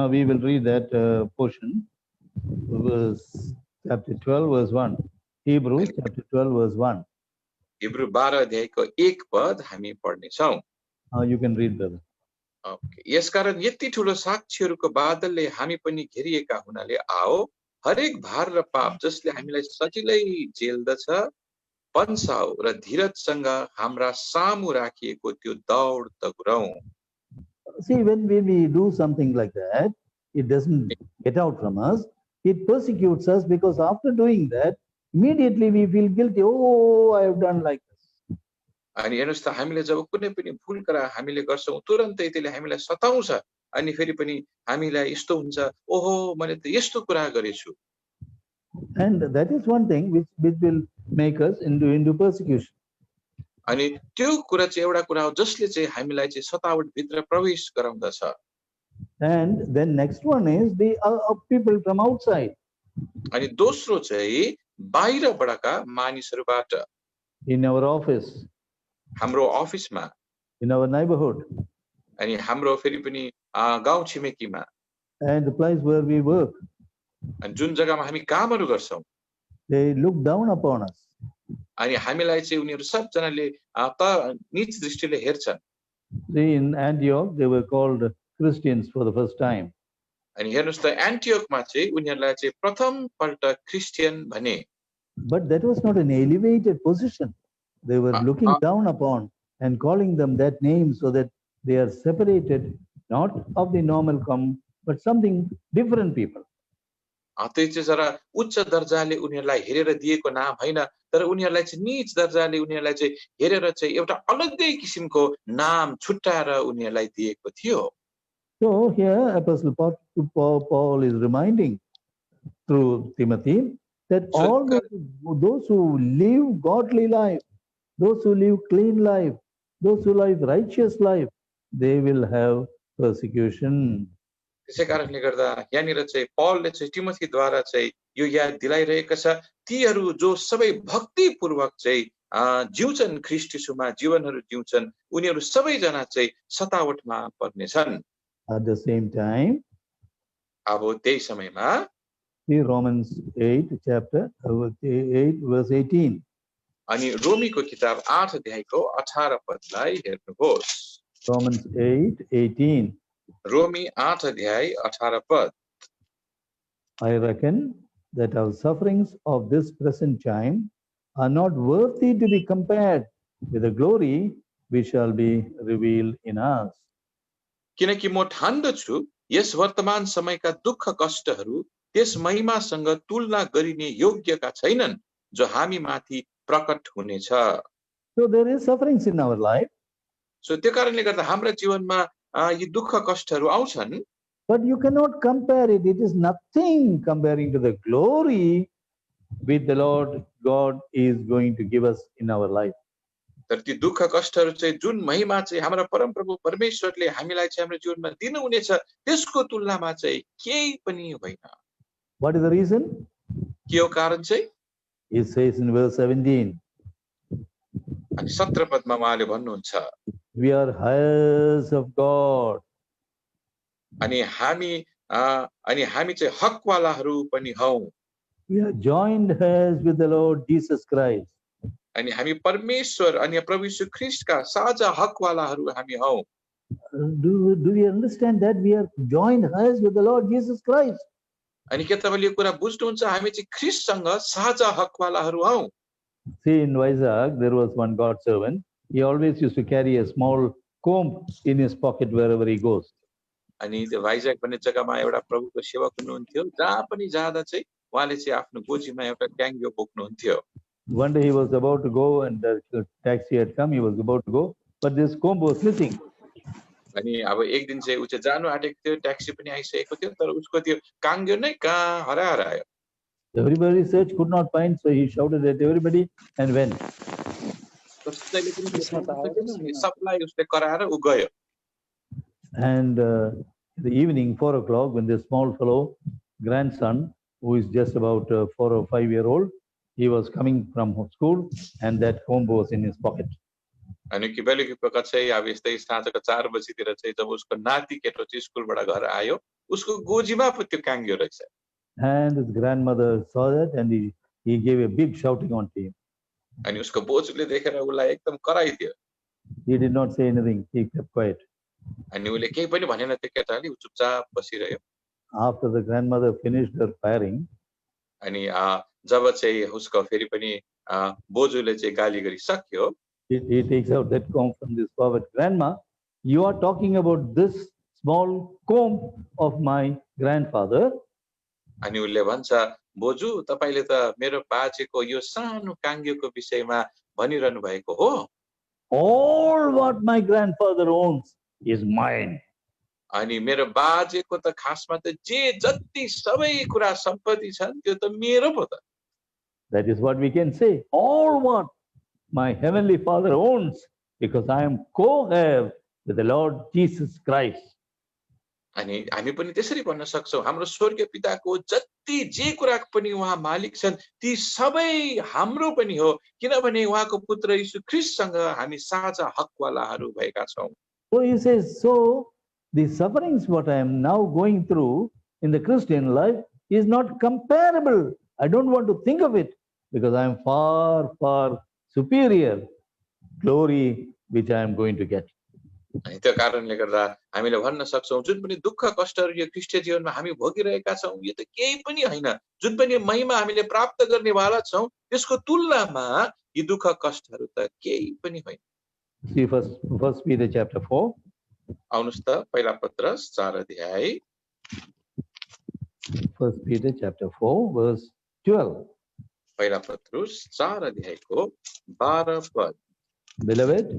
We will read that portion, verse chapter 12, verse 1. Hebrews chapter 12, verse 1. Hebrew 12 अध्यायको 1 पद हामी पढ्नेछौँ You can read, brother. यसकारण यति ठुलो साक्षीहरूको बादलले हामी पनि घेरिएका हुनाले आओ हरेक भार र पाप जसले हामीलाई सजिलै जेल्दछ पन्साउ र धीरजसँग हाम्रा सामु राखिएको त्यो दौड दगुरौं See, when we do something like that, it doesn't get out from us. It persecutes us because after doing that, immediately we feel guilty. Oh, I have done like this. अनि हेर्नुस् त हामीले जब कुनै पनि भूल कुरा हामीले गर्छौं तुरन्तै त्यसले हामीलाई सताउँछ अनि फेरि पनि हामीलाई यस्तो हुन्छ ओहो मैले त यस्तो कुरा गरेछु And that is one thing which will make us into persecution. अनि त्यो कुरा चाहिँ एउटा कुरा हो जसले चाहिँ हामीलाई चाहिँ सतावट भित्र प्रवेश गराउँदछ And then next one is the people from outside. अनि दोस्रो चाहिँ बाहिरबाटका मानिसहरूबाट In our office, हाम्रो अफिसमा in our neighborhood, अनि हाम्रो फेरि पनि गाउँ छिमेकीमा and the place where we work, अनि जुन जग्गामा हामी कामहरू गर्छौं they look down upon us. अनि हामीलाई चाहिँ उनीहरू सबजनाले त नीच दृष्टिले हेर्छन् See, in Antioch, they were called Christians for the first time. अनि हेर्नुस् त एन्टियोकमा चाहिँ उनीहरूलाई चाहिँ प्रथम पल्ट क्रिस्चियन भने But that was not an elevated position. They were looking down upon and calling them that name so that they are separated, not of the normal common, but something different people. त्यो चाहिँ जरा उच्च दर्जाले उनीहरूलाई हेरेर दिएको नाम हैन तर उनीहरूलाई चाहिँ नीच दर्जाले उनीहरूलाई चाहिँ हेरेर चाहिँ एउटा अलग्गै किसिमको नाम छुट्टाएर उनीहरूलाई दिएको थियो So here Apostle Paul is reminding through Timothy that all those who live godly life, those who live clean life, those who live righteous life, they will have persecution. त्यसै कारणले गर्दा यहाँनिर चाहिँ पौलले चाहिँ टिमोथीद्वारा चाहिँ यो याद दिलाइरहेका छ तीहरू जो सबै भक्तिपूर्वक चाहिँ जिउँछन् ख्रीष्ट येशूमा जीवनहरू जिउँछन् उनीहरू सबैजना चाहिँ सतावटमा पर्नेछन् At the same time, अब त्यही समयमा see Romans 8 chapter 8 verse 18. अनि रोमीको किताब 8 अध्यायको 18 पदलाई हेर्नुहोस् Romans 8:18. रोमी 8 अध्याय 18 पद I reckon that our sufferings of this present time are not worthy to be compared with the glory which shall be revealed in us. किनकि म ठान्दछु यस वर्तमान समयका दुःख कष्टहरू त्यस महिमासँग तुलना गरिने योग्यका छैनन् जो हामी माथि प्रकट हुनेछ। So there is sufferings in our life, so त्यो कारणले गर्दा हाम्रा जीवनमा यी दुःख कष्टहरू आउँछन्, but you cannot compare it. It is nothing comparing to the glory which the Lord God is going to give us in our life. तर ती दुःख कष्टहरू चाहिँ जुन महिमा चाहिँ हाम्रा परमप्रभु परमेश्वरले हामीलाई चाहिँ हाम्रो जीवनमा दिनुहुनेछ त्यसको तुलनामा चाहिँ केही पनि होइन। What is the reason? के हो कारण चाहिँ? It says in verse 17, अनि 17 पदमा उहाँले भन्नुहुन्छ, we are heirs of God. अनि हामी चाहिँ हकवालाहरू पनि हौं। We are joined heirs with the Lord Jesus Christ. अनि हामी परमेश्वर अनि प्रभु यीशु ख्रीष्टका साझा हकवालाहरू हामी हौं। Do we understand that we are joined heirs with the Lord Jesus Christ? अनि के तपाईले यो कुरा बुझ्नुहुन्छ? हामी चाहिँ ख्रीष्टसँग साझा हकवालाहरू हौं। See, in Vizag, there was one God servant. He always used to carry a small comb in his pocket wherever he goes. अनि त्यो भाइजाक भन्ने जग्गामा एउटा प्रभुको सेवक हुनुहुन्थ्यो, जहाँ पनि जाँदा चाहिँ उहाँले चाहिँ आफ्नो गोजीमा एउटा ट्याङ्ग्यो बोक्नुहुन्थ्यो। One day he was about to go and the taxi had come, he was about to go, but this comb was missing. अनि अब एक दिन चाहिँ उ चाहिँ जानु आँटेको थियो, ट्याक्सी पनि आइसकेको थियो, तर उसको त्यो काङ्ग्यो नै कहाँ हराएर आयो। Everybody searched, could not find, so he shouted at everybody and went. कसैले पनि देख्न सकेन, अनि सबलाई उसले कराएर उ गयो। And in the evening, 4 o'clock, when this small fellow, grandson, who is just about 4 or 5 year old, he was coming from school and that comb was in his pocket. अनि कि बेलुकी पख चाहिँ अब यस्तै साँझको 4 बजीतिर चाहिँ जब उसको नाति केटो चाहिँ स्कुलबाट घर आयो, उसको गोजीमा पो त्यो काङ्ग्यो रहेछ। And his grandmother saw that and he gave a big shouting on him. अनि उसको बोजूले देखेर उसलाई एकदम कराइदियो। He did not say anything, he kept quiet. अनि उसले केही पनि भनेन, त्यो केटाले उ चुपचाप बसिरह्यो। After the grandmother finished her firing, अनि जब चाहिँ उसको फेरि पनि बोजूले चाहिँ गाली गरिसक्यो, he takes out that comb from this forward. Grandma, you are talking about this small comb of my grandfather. अनि उसले भन्छ, बोजू तपाईले त मेरो बाजेको यो सानो काङ्ग्योको विषयमा भनिरहनु भएको हो। All what my grandfather owns is mine. अनि मेरो बाजेको त खासमा त जे जति सबै कुरा सम्पत्ति छन् त्यो त मेरो पो त। That is what we can say. All what my heavenly Father owns, because I am co-heir with the Lord Jesus Christ. अनि हामी पनि त्यसरी भन्न सक्छौं, हाम्रो स्वर्गीय पिताको जति जे कुरा पनि उहाँ मालिक छन् ती सबै हाम्रो पनि हो, किनभने उहाँको पुत्र यीशु ख्रीष्टसँग हामी साझा हकवालाहरू भएका छौं। So he says, so the sufferings what I am now going through in the Christian life is not comparable. I don't want to think of it because I am far, far superior glory which I am going to get. अनि त्यो कारणले गर्दा हामीले भन्न सक्छौं, जुन पनि दुःख कष्टहरू यो क्रिस्चियन जीवनमा हामी भोगिरहेका छौं, यो त केही पनि होइन। जुन पनि महिमा हामीले प्राप्त गर्नेवाला छौं, त्यसको तुलनामा यी दुःख कष्टहरू त केही पनि होइन। See first Peter chapter 4. आउनुस् त पहिला पत्रस 4 अध्याय। First Peter chapter 4 verse 12. पहिला पत्रस 4 अध्यायको 12 पद। Beloved,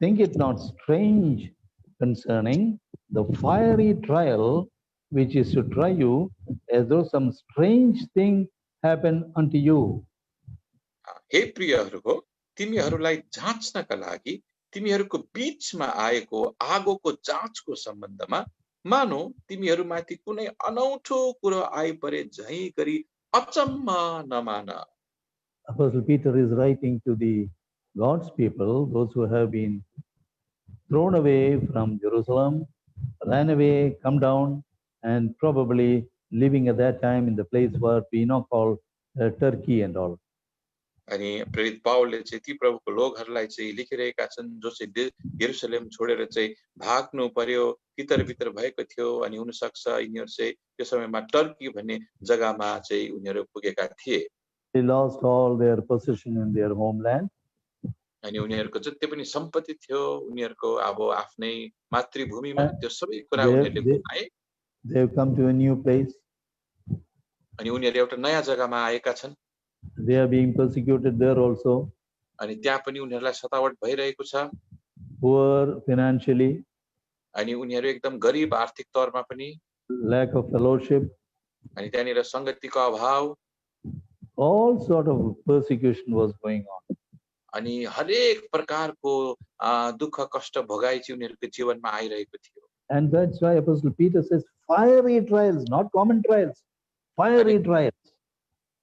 think it not strange concerning the fiery trial which is to try you, as though some strange thing happened unto you. हे प्रियहरू हो, तिमीहरूलाई जाँच्नका लागि तिमीहरूको बीचमा आएको आगोको जाँचको सम्बन्धमा मानो तिमीहरूमाथि कुनै अनौठो कुरो आइपरे झै गरी अचम्म नमान। Apostle Peter is writing to the God's people, those who have been thrown away from Jerusalem, ran away, come down, and probably living at that time in the place what we now call Turkey and all. अनि प्रेरित पावलले चाहिँ ती प्रभुको लोकहरूलाई चाहिँ लेखिरहेका छन् जो चाहिँ यरुशलेम छोडेर चाहिँ भाग्नु पर्यो, तितर बितर भएको थियो। अनि हुन सक्छ यिनीहरू चाहिँ त्यो समयमा टर्की भन्ने जग्गामा चाहिँ उनीहरू पुगेका थिए। They lost all their possession in their homeland. अनि उनीहरूको जति पनि सम्पत्ति थियो उनीहरूको अब आफ्नै मातृभूमिमा त्यो सबै कुरा They- उनीहरूले they- गुमाए They have come to a new place. अनि उनीहरू एउटा नयाँ जग्गामा आएका छन् They are being persecuted there also, अनि त्यहाँ पनि उनीहरूलाई सतावट भइरहेको छ poor financially, अनि उनीहरू एकदम गरिब आर्थिक तौरमा पनि lack of fellowship, अनि त्यहाँनिर संगतिको अभाव all sort of persecution was going on. अनि हरेक प्रकारको दुःख कष्ट भोगाइ चाहिँ उनीहरूको जीवनमा आइरहेको थियो And that's why Apostle Peter says, fiery trials, not common trials, fiery trials.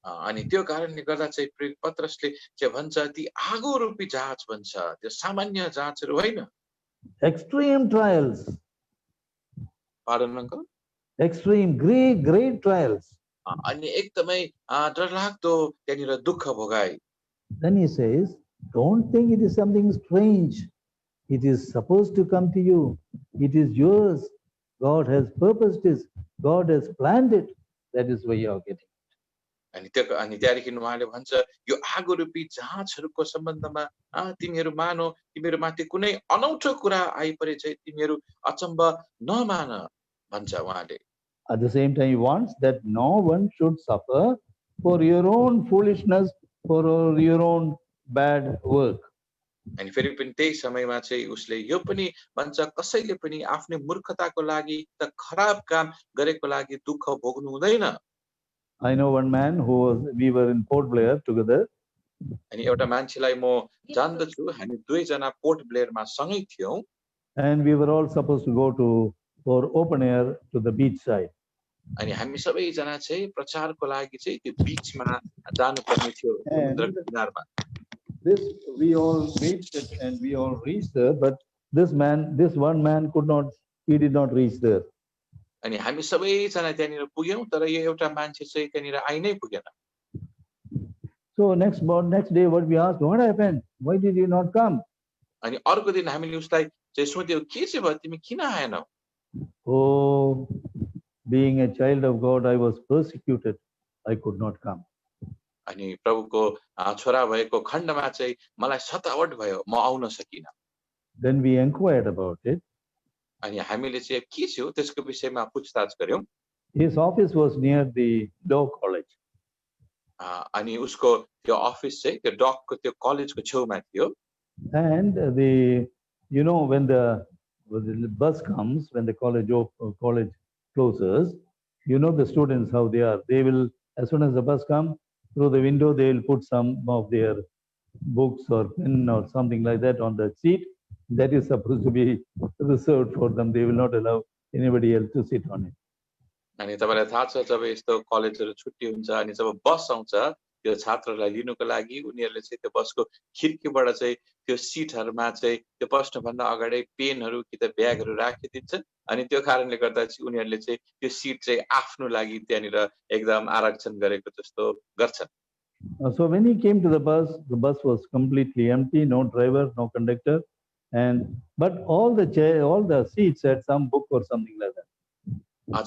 अनि त्यो कारणले गर्दा चाहिँ प्रेरित पत्रसले चाहिँ भन्छ ती आगो रूपी जाँच भन्छ त्यो सामान्य जाँचहरू होइन Extreme trials, पालन अङ्कल extreme, great trials. अनि एकदमै डरलाग्दो त्यहाँनिर दुःख भोगाए Then he says, don't think it is something strange. It is supposed to come to you. It is yours. God has purposed this. God has planned it. That is why you are getting. अनि त्यहाँदेखि उहाँले भन्छ यो आगो रूपी जाँचहरूको सम्बन्धमा तिमीहरू मानो तिमीहरू माथि कुनै अनौठो कुरा आइपरे चाहिँ तिमीहरू अचम्भ नमान भन्छ उहाँले At the same time, he wants that no one should suffer for your own foolishness, for your own bad work. अनि फेरि पनि त्यही समयमा चाहिँ उसले यो पनि भन्छ कसैले पनि आफ्नै मूर्खताको लागि त खराब काम गरेको लागि दुःख भोग्नु हुँदैन I know one man we were in Port Blair together, अनि एउटा मान्छेलाई म जान्दछु हामी दुवैजना पोर्ट ब्लेयरमा सँगै थियौं and we were all supposed to go for open air to the beach side. अनि हामी सबैजना चाहिँ प्रचारको लागि चाहिँ त्यो बीचमा जानुपर्ने थियो समुद्रको किनारमा This we all reached it and we all reached there, but this one man he did not reach there. अनि हामी सबैजना त्यहाँनिर पुग्यौं तर यो एउटा मान्छे चाहिँ त्यहाँनिर आइ नै पुगेन So next day what we asked, what happened? Why did you not come? अनि अर्को दिन हामीले उसलाई चाहिँ सोध्यौ के चाहिँ भयो तिमी किन आएनौ Oh, being a child of God, I was persecuted. I could not come. अनि प्रभुको छोरा भएको खण्डमा चाहिँ मलाई सतावट भयो म आउन सकिनँ Then we inquired about it. अनि हामीले चाहिँ के थियो त्यसको विषयमा पुछताछ गर्यौं His office was near the law college. अनि उसको त्यो अफिस चाहिँ त्यो डकको त्यो कलेजको छेउमा थियो And when the bus comes, when the college closes, the students how they are. They will, as soon as the bus comes, through the window, they will put some of their books or pen or something like that on the seat. That is supposed to be reserved for them. They will not allow anybody else to sit on it. अनि तपाईलाई थाहा छ जब यस्तो कलेजहरु छुट्टी हुन्छ अनि जब बस आउँछ त्यो छात्रलाई लिनुको लागि उनीहरुले चाहिँ त्यो बसको खिड्कीबाट चाहिँ त्यो सिटहरुमा चाहिँ त्यो बस्नुभन्दा अगाडि पेनहरु कि त ब्यागहरु राखिदिन्छन् अनि त्यो कारणले गर्दा चाहिँ उनीहरुले चाहिँ त्यो सिट चाहिँ आफ्नो लागि त्यहाँनिर एकदम आरक्षण गरेको जस्तो गर्छन् So when he came to the bus was completely empty, no driver, no conductor, but all the seats had some book or something like that.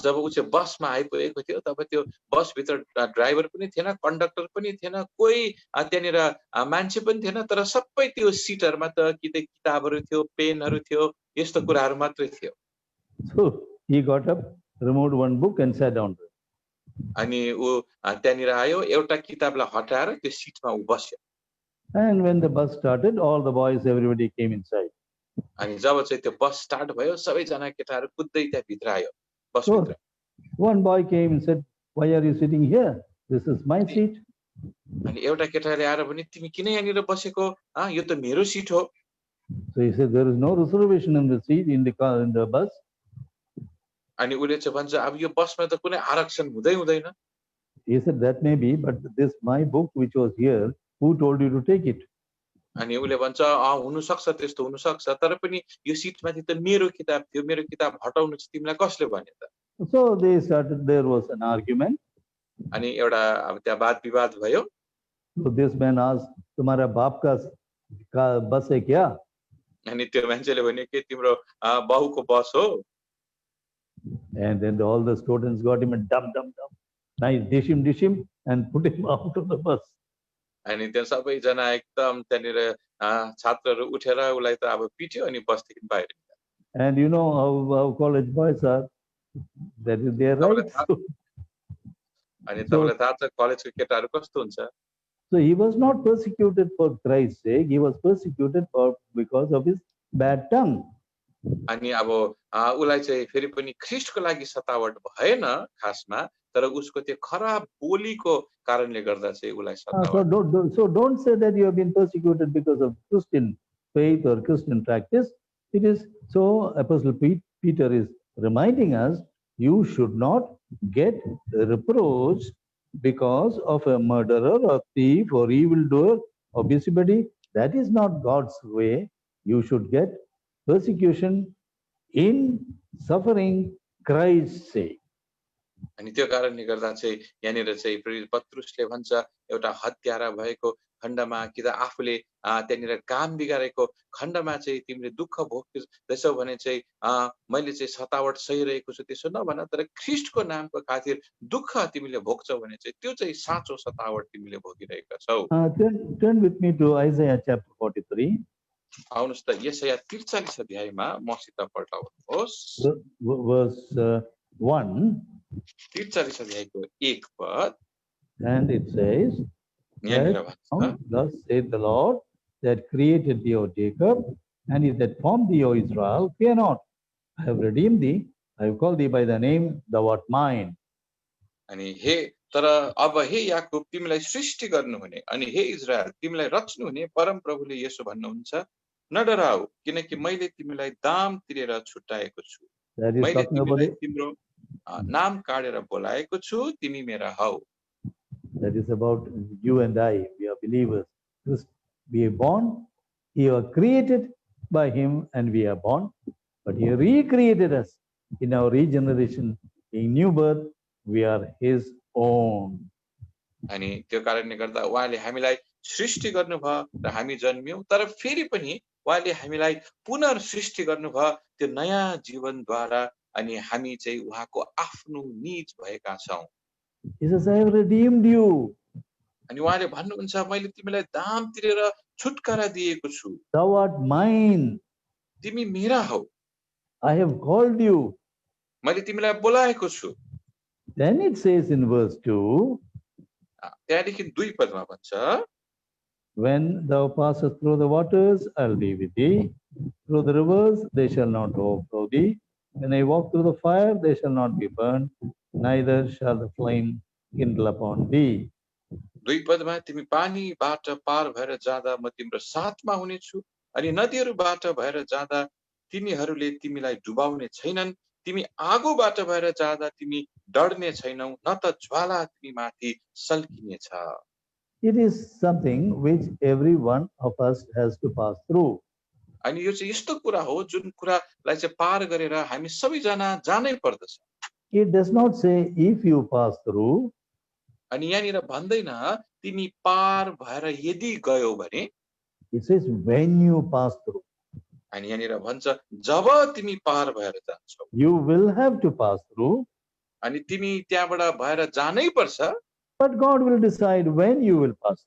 जब उ चाहिँ बसमा आइपुगेको थियो तब त्यो बस भित्र ड्राइभर पनि थिएन कन्डक्टर पनि थिएन कोही त्यहाँनिर मान्छे पनि थिएन तर सबै त्यो सिटहरुमा त कि त किताबहरु थियो पेनहरु थियो यस्तो कुराहरु मात्रै थियो So he got up, removed one book and sat down. अनि उ त्यहाँनिर आयो एउटा किताबलाई हटाएर त्यो सिटमा उ बस्यो And when the bus started, all the boys, everybody came inside. अनि जब चाहिँ त्यो बस स्टार्ट भयो सबैजना केटाहरु कुद्दै त्यहाँ भित्र आयो बस So भित्र one boy came and said, "Why are you sitting here? This is my seat." अनि एउटा केटाले आएर पनि तिमी किन यहाँनिर बसेको यो त मेरो सिट हो So he said, "There is no reservation in the seat in the car in the bus." अनि उले चाहिँ भन्छ अब यो बसमा त कुनै आरक्षण हुँदैन He said, "That may be, but this my book which was here. Who told you to take it?" अनि उले भन्छ हुन सक्छ त्यस्तो हुन सक्छ तर पनि यो सिटमाथि त मेरो किताब थियो मेरो किताब हटाउनु चाहिँ तिमीलाई कसले भन्यो त So they started. There was an argument. अनि एउटा अब त्यहाँ वाद विवाद भयो So this man asked, "तुम्हारा बाप का बस है क्या?" अनि त्यो मान्छेले भन्यो कि तिम्रो बाउको बस हो And then all the students got him and dum. Nice, dish him, and put him out of the bus. अनि त्यो सबैजना एकदम त्यहाँनिर छात्रहरू उठेर उसलाई त अब पिट्यो अनि बसदेखि बाहिर निकाल्यो। And you know how college boys are. That is their right. अनि तपाईँलाई थाहा छ कलेजको केटाहरू कस्तो हुन्छ? So he was not persecuted for Christ's sake. He was persecuted because of his bad tongue. अनि अब उसलाई चाहिँ फेरि पनि ख्रीष्टको लागि सतावट भएन खासमा, तर उसको त्यो खराब बोलीको कारणले गर्दा चाहिँ उसलाई सतावट। So don't say that you have been persecuted because of Christian faith or Christian practice. It is so. Apostle Peter is reminding us, you should not get reproached because of a murderer or thief or evildoer or busybody. That is not God's way. You should get persecution in suffering Christ's sake. अनि त्यो कारणले गर्दा चाहिँ यहाँनिर चाहिँ प्रेरित पत्रुसले भन्छ एउटा हत्यारा भएको खण्डमा कि त आफूले त्यहाँनिर काम बिगारेको खण्डमा चाहिँ तिमीले दुःख भोग्दैछौ भने चाहिँ मैले चाहिँ सतावट सहिरहेको छु त्यसो नभन, तर ख्रीष्टको नामको खातिर दुःख तिमीले भोग्छौ भने चाहिँ त्यो चाहिँ साँचो सतावट तिमीले भोगिरहेका छौ। Turn with me to Isaiah chapter 43. आउनुस् त यशाया 43 अध्यायमा मसित पल्टाउनुहोस्। Verse 1. 43 अध्यायको 1 पद। And it says, thus saith the Lord that created thee, O Jacob, and he that formed thee, O Israel, fear not. I have redeemed thee. I have called thee by the name, thou art mine. अनि हे तर अब हे याकूब तिमीलाई सृष्टि गर्नुहुने अनि हे Israel तिमीलाई रच्नुहुने परम प्रभुले यसो भन्नुहुन्छ, नडराऊ किनकि मैले तिमीलाई दाम तिरेर छुट्याएको छु, मैले तिमीलाई तिम्रो नाम काढेर बोलाएको छु, तिमी मेरा हौ। That is about you and I. We are believers. We are born, we are created by him and we are born, but he recreated us in our regeneration, in new birth. We are his own. अनि त्यो कारणले गर्दा उहाँले हामीलाई सृष्टि गर्नुभयो र हामी जन्मियौं, तर फेरि पनि उहाँले हामीलाई पुनर्सृष्टि गर्नुभयो त्यो नयाँ जीवनद्वारा, अनि हामी चाहिँ उहाँको आफ्नो निज भएका छौं। He says, I have redeemed you. अनि उहाँले भन्नुहुन्छ मैले तिमीलाई दाम तिरेर छुटकारा दिएको छु, Thou art mine. तिमी मेरा हौ, I have called you. मैले तिमीलाई बोलाएको छु। Then it says in verse 2, त्यहाँदेखि 2 पदमा भन्छ, when thou passest through the waters, I'll be with thee. Through the rivers, they shall not overflow thee. When I walk through the fire, they shall not be burned, neither shall the flame kindle upon thee. 2 पदमा तिमी पानीबाट पार भएर जाँदा म तिम्रो साथमा हुनेछु, अनि नदीहरूबाट भएर जाँदा तिनीहरूले तिमीलाई डुबाउने छैनन्, तिमी आगोबाट भएर जाँदा तिमी डर्ने छैनौ, न त ज्वाला तिमी माथि सल्किनेछ। It is something which every one of us has to pass through. अनि यो चाहिँ यस्तो कुरा हो जुन कुरालाई चाहिँ पार गरेर हामी सबैजना जानै पर्दछ। It does not say if you pass through. अनि यहाँनिर भन्दैन तिमी पार भएर यदि गयौ भने, It says when you pass through. अनि यहाँनिर भन्छ जब तिमी पार भएर जान्छौ। You will have to pass through. अनि तिमी त्यहाँबाट भएर जानै पर्छ। But God will decide when you will pass.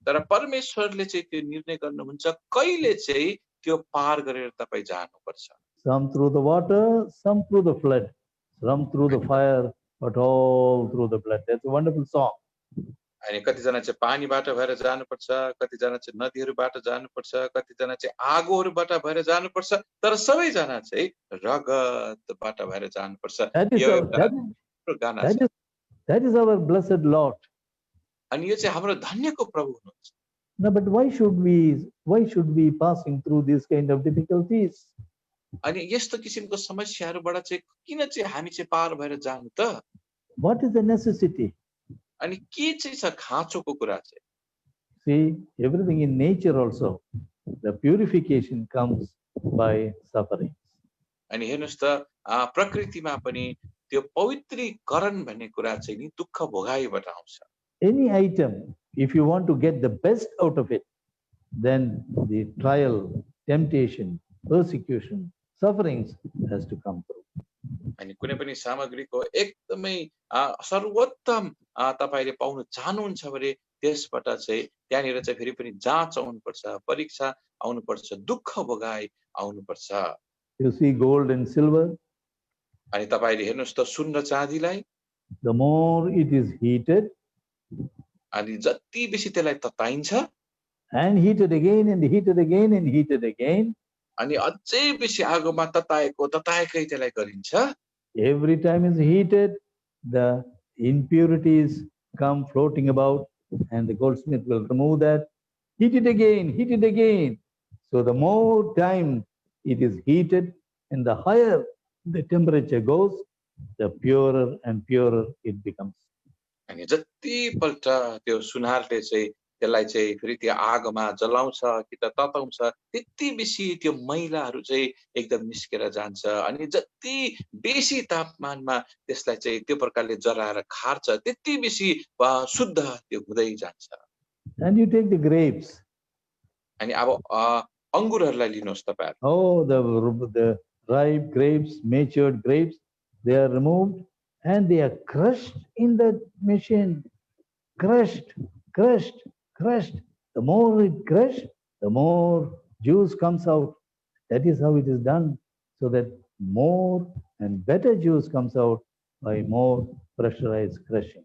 तर परमेश्वरले चाहिँ त्यो निर्णय गर्नुहुन्छ कहिले चाहिँ त्यो पार गरेर तपाई जानुपर्छ। Some through the water, some through the flood, some through the fire, but all through the blood. That's a wonderful song. अनि कतिजना चाहिँ पानीबाट भएर जानुपर्छ, कतिजना चाहिँ नदीहरूबाट जानुपर्छ, कतिजना चाहिँ आगोहरूबाट भएर जानुपर्छ, तर सबैजना चाहिँ रगतबाट भएर जानुपर्छ। यो एउटा गाना छ। That is our blessed Lord. अनि यो चाहिँ हाम्रो धन्यको प्रभु हुनुहुन्छ। No, but why should we passing through these kind of difficulties? अनि यस्तो किसिमको समस्याहरूबाट चाहिँ किन चाहिँ हामी चाहिँ पार भएर जानु त? What is the necessity? अनि के चाहिँ छ खाँचोको कुरा चाहिँ? See, everything in nature also, the purification comes by suffering. अनि हेर्नुस् त प्रकृतिमा पनि त्यो पवित्रीकरण भन्ने कुरा चाहिँ नि दुःख भोगाइबाट आउँछ। Any item, if you want to get the best out of it, then the trial, temptation, persecution, sufferings has to come through. अनि कुनै पनि सामग्रीको एकदमै सर्वोत्तम तपाईले पाउन चाहनुहुन्छ भने त्यसबाट चाहिँ त्यहाँनिर चाहिँ फेरि पनि जाँच आउनुपर्छ, परीक्षा आउनुपर्छ, दुःख भोगाइ आउनुपर्छ। You see gold and silver, अनि तपाईले हेर्नुस् त सुन र चाँदीलाई, the more it is heated अनि जति बेसी त्यसलाई तताइन्छ and heated again and heated again and heated again, अनि अझै बेसी आगोमा तताएकै त्यसलाई गरिन्छ। every time it's heated, the impurities come floating about, and the goldsmith will remove that, heat it again, heat it again. So the more time it is heated and the higher the temperature goes, the purer and purer it becomes. अनि जति पल्ट त्यो सुनारले चाहिँ त्यसलाई चाहिँ फेरि त्यो आगोमा जलाउँछ कि त तताउँछ, त्यति बेसी त्यो मैलाहरू चाहिँ एकदम निस्केर जान्छ। अनि जति बेसी तापमानमा त्यसलाई चाहिँ त्यो प्रकारले जलाएर खार्छ, त्यति बेसी शुद्ध त्यो हुँदै जान्छ। And you take the grapes. अनि अब अंगुरहरूलाई लिनुहोस् तपाईहरु। Oh, the ripe grapes, matured grapes, they are removed and they are crushed in the machine. Crushed, crushed, crushed. The more it crushed, the more juice comes out. That is how it is done, so that more and better juice comes out by more pressurized crushing.